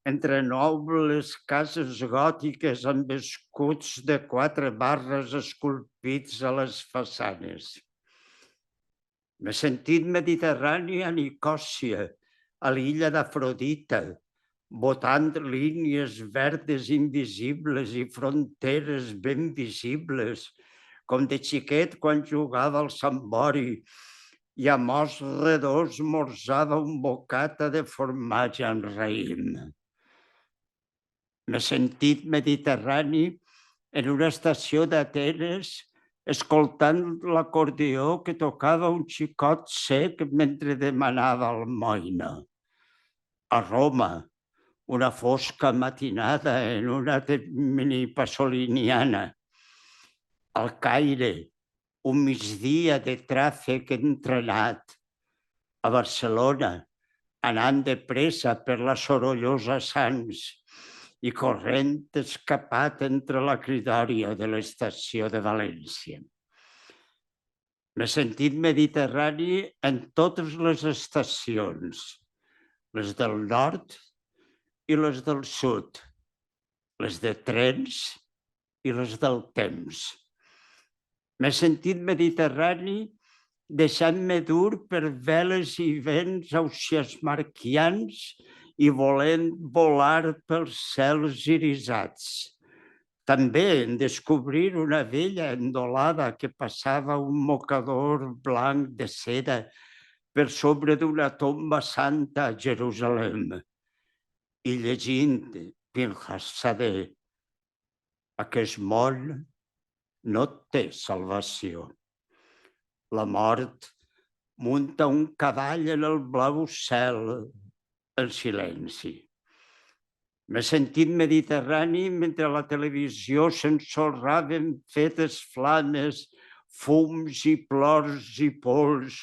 E: entre nobles cases gòtiques amb escuts de 4 barres esculpits a les façanes. M'he sentit mediterrani a Nicòsia, a l'illa d'Afrodita, botant línies verdes invisibles i fronteres ben visibles, com de xiquet quan jugava al sambori i a mos redós morzava un bocata de formatge amb raïm. M'he sentit mediterrani en una estació d'Atenes escoltant l'acordió que tocava un xicot sec mentre demanava almoina. A Roma, una fosca matinada en una mini pasoliniana. Al Caire, un migdia de tràfic entrenat. A Barcelona, anant de pressa per la sorollosa Sants i corrent escapat entre la cridòria de l'estació de València. M'he sentit mediterrani en totes les estacions, les del nord i les del sud, les de trens i les del temps. M'he sentit mediterrani deixant-me dur per veles i vents ausiasmarquians i volent volar pels cels irisats. També en descobrir una vella endolada que passava un mocador blanc de seda per sobre d'una tomba santa a Jerusalem i llegint Pinhas Sadeh, aquest món no té salvació. La mort munta un cavall en el blau cel, en silenci. M'he sentit mediterrani mentre a la televisió s'ensorraven fetes flames, fums i plors i pols,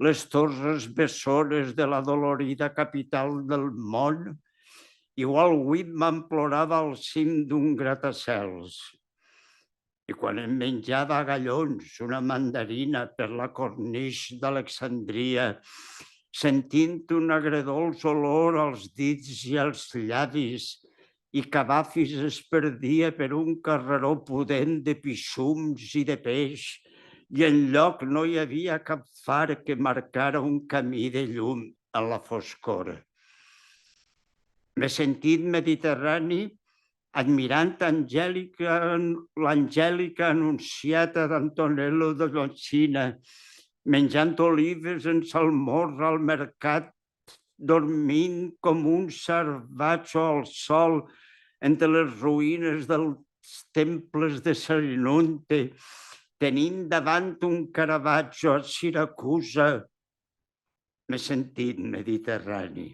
E: les torres bessones de la dolorida capital del món, i Walt Whitman plorava al cim d'un gratacels. I quan em menjava a gallons una mandarina per la corniix d'Alexandria, sentint un agredolç olor als dits i als llavis, i Cavafis es perdia per un carreró pudent de pixums i de peix, i enlloc no hi havia cap far que marcara un camí de llum en la foscor. M'he sentit mediterrani admirant l'Angèlica Annunciata d'Antonello de Lucina, menjant olives en salmorra al mercat, dormint com un sarvatxo al sol entre les ruïnes dels temples de Selinunte, tenint davant un Caravaggio a Siracusa. M'he sentit mediterrani.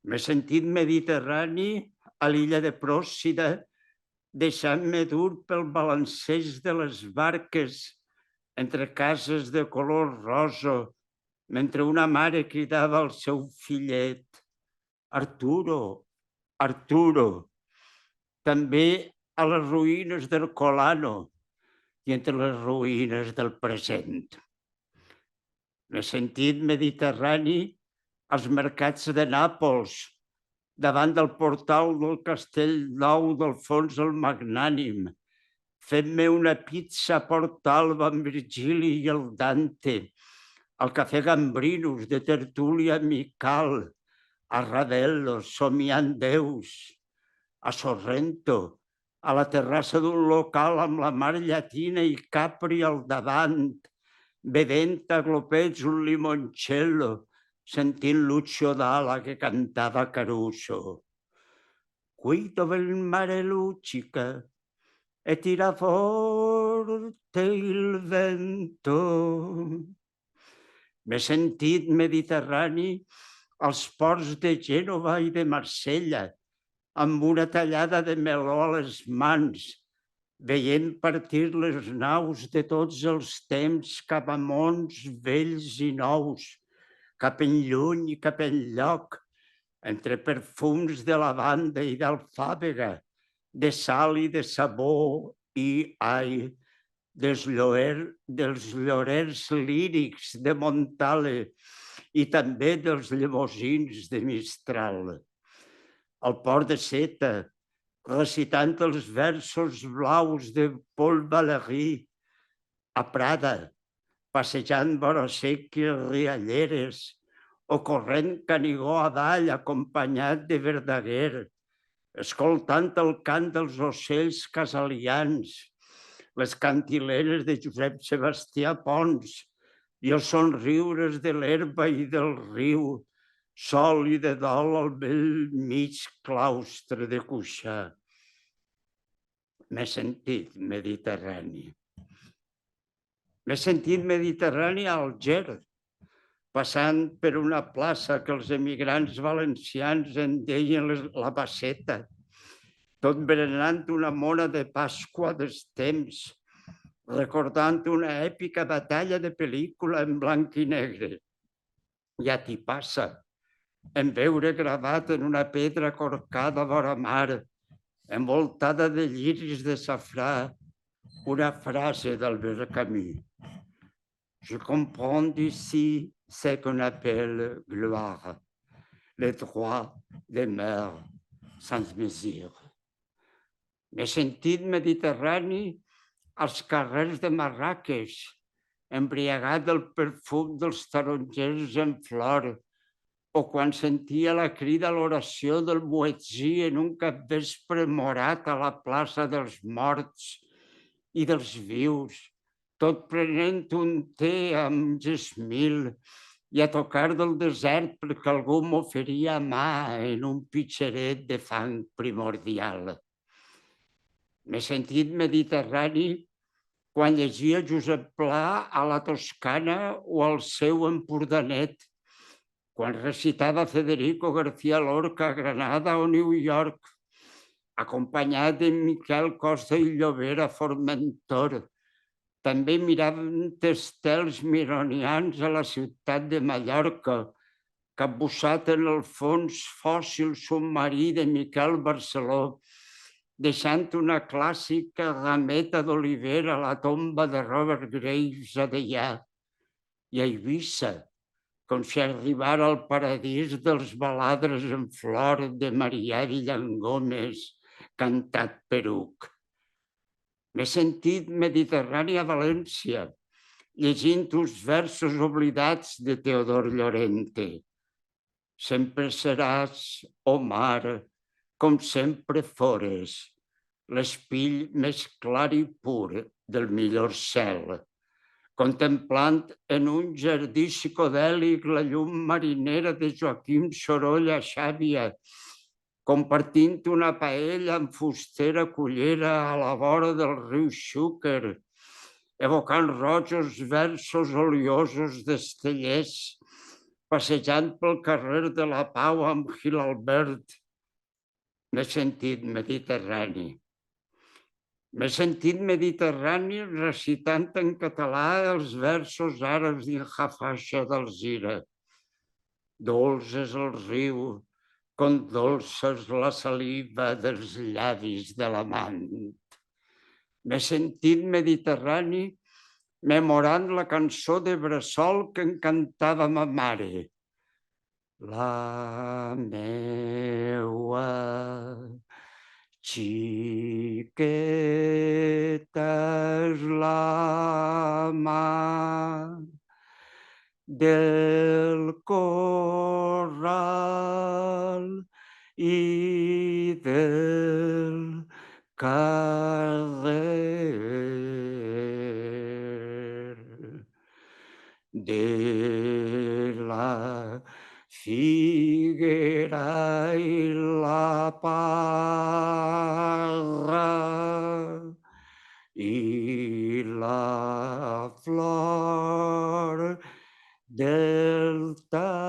E: M'he sentit mediterrani a l'illa de Pròsida, deixant-me dur pel balanceig de les barques entre cases de color rosa, mentre una mare cridava al seu fillet: Arturo, Arturo. També a les ruïnes del Colano i entre les ruïnes del present. M'he sentit mediterrani als mercats de Nàpols, davant del portal del castell nou d'Alfons el Magnànim, fent-me una pizza a Portalba amb Virgili i el Dante, al cafè Gambrinus de Tertúlia Mical, a Ravello, somiant Déus, a Sorrento, a la terrassa d'un local amb la mar llatina i Capri al davant, bevent a glopets un limoncello, sentint Lucio Dalla che cantava Caruso. Qui dove il mare luccica e tira forte il vento. M'he sentit mediterrani als ports de Gènova i de Marsella, amb una tallada de meló a les mans, veient partir les naus de tots els temps cap a mons vells i nous, cap enlluny i cap enlloc, entre perfums de lavanda i d'alfàbega, de sal i de sabó i ai, dels llorers lírics de Montale i també dels llemosins de Mistral. Al port de Seta, recitant els versos blaus de Paul Valéry, a Prada, passejant vora séquies rialleres o corrent Canigó avall acompanyat de Verdaguer, escoltant el cant dels ocells casalians, les cantilenes de Josep Sebastià Pons i els somriures de l'herba i del riu, sol i de dol al bell mig claustre de Cuixà. M'he sentit mediterrani. M'he sentit mediterrani a Alger, passant per una plaça que els emigrants valencians en deien la Basseta, tot berenant una mona de Pasqua dels temps, recordant una èpica batalla de pel·lícula en blanc i negre. Ja t'hi passa, en veure gravat en una pedra corcada vora mar, envoltada de lliris de safrà, una frase d'Albert Camus. Je comprends d'ici ce qu'on appelle gloire, le droit demeure sans mesure. M'he sentit mediterrani als carrers de Marràqueix, embriagat del perfum dels tarongers en flor, o quan sentia la crida a l'oració del muetzí en un capvespre morat a la plaça dels morts i dels vius, tot prenent un té amb gesmil i a tocar del desert perquè algú m'oferia mà en un pitxeret de fang primordial. M'he sentit mediterrani quan llegia Josep Pla a la Toscana o al seu Empordanet, quan recitava Federico García Lorca a Granada o New York, acompanyat de Miquel Costa i Llobera a Formentor. També miràvem estels mironians a la ciutat de Mallorca, capbussat en el fons fòssil submarí de Miquel Barceló, deixant una clàssica rameta d'olivera a la tomba de Robert Graves a Deià, i a Eivissa, com si arribara al paradís dels baladres en flor de Marià Villangómez, cantat per Uc. M'he sentit mediterrani a València, llegint uns versos oblidats de Teodor Llorente. Sempre seràs, oh mar, com sempre fores, l'espill més clar i pur del millor cel, contemplant en un jardí psicodèlic la llum marinera de Joaquim Sorolla a Xàbia, compartint una paella amb fustera cullera a la vora del riu Xúquer, evocant rojos versos oliosos d'Estellers, passejant pel carrer de la Pau amb Gil Albert. M'he sentit mediterrani. M'he sentit mediterrani recitant en català els versos àrabs d'Injafaixa d'Alzira. Dolç és el riu, com dolça és la saliva dels llavis de l'amant. M'he sentit mediterrani memorant la cançó de bressol que em cantava ma mare. La meua xiqueta és la mà del corral i del carrer, de la figuera i la parra i la flor del taronger.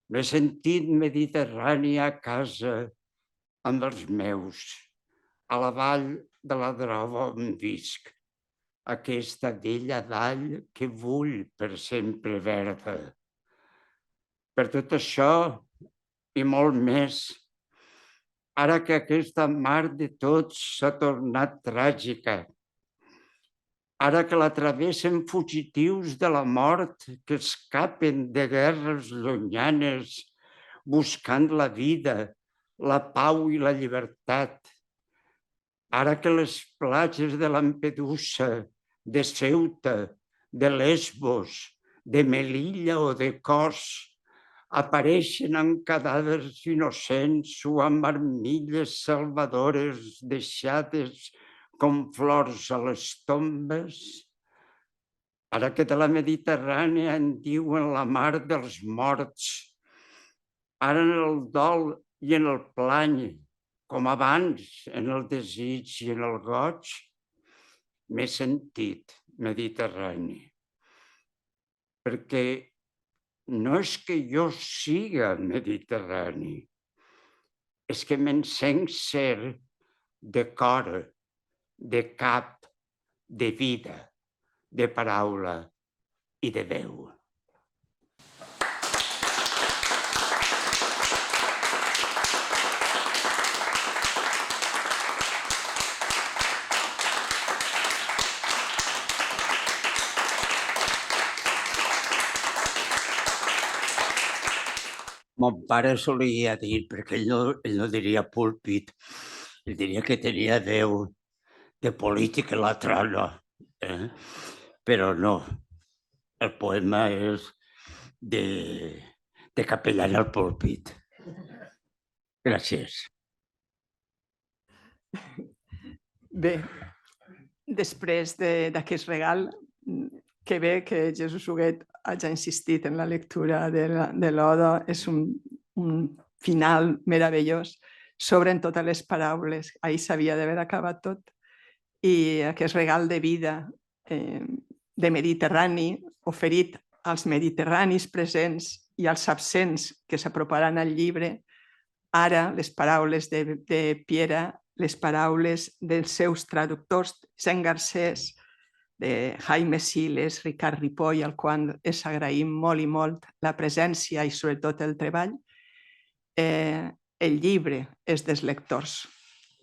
E: M'he sentit mediterrani a casa amb els meus, a la vall de la Drova on visc, aquesta vella vall que vull per sempre verda. Per tot això i molt més, ara que aquesta mar de tots s'ha tornat tràgica, ara que la travessen fugitius de la mort que escapen de guerres llunyanes buscant la vida, la pau i la llibertat, ara que les platges de Lampedusa, de Ceuta, de Lesbos, de Melilla o de Kos apareixen amb cadàvers innocents o amb armilles salvadores deixades com flors a les tombes, ara que de la Mediterrània en diuen la mar dels morts, ara en el dol i en el plany, com abans en el desig i en el goig, m'he sentit mediterrani. Perquè no és que jo siga mediterrani, és que m'encenc ser de cor, de cap, de vida, de paraula i de veu. Mon pare solia dir, perquè ell no diria púlpit, ell diria que tenia veu de política la trona, però no, el poema és de capellà al púlpit. Gràcies.
A: Bé, després d'aquest regal, que bé que Jesús Huguet hagi insistit en la lectura de l'Oda. És un final meravellós. S'obren totes les paraules. Ahir s'havia d'haver acabat tot. I aquest regal de vida de Mediterrani, oferit als mediterranis presents i als absents que s'aproparan al llibre, ara les paraules de Piera, les paraules dels seus traductors, Vicent Garcés, de Jaime Siles, Ricard Ripoll, al qual els agraïm molt i molt la presència i sobretot el treball. El llibre és dels lectors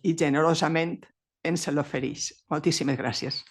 A: i generosament ens l'ofereix. Moltíssimes gràcies.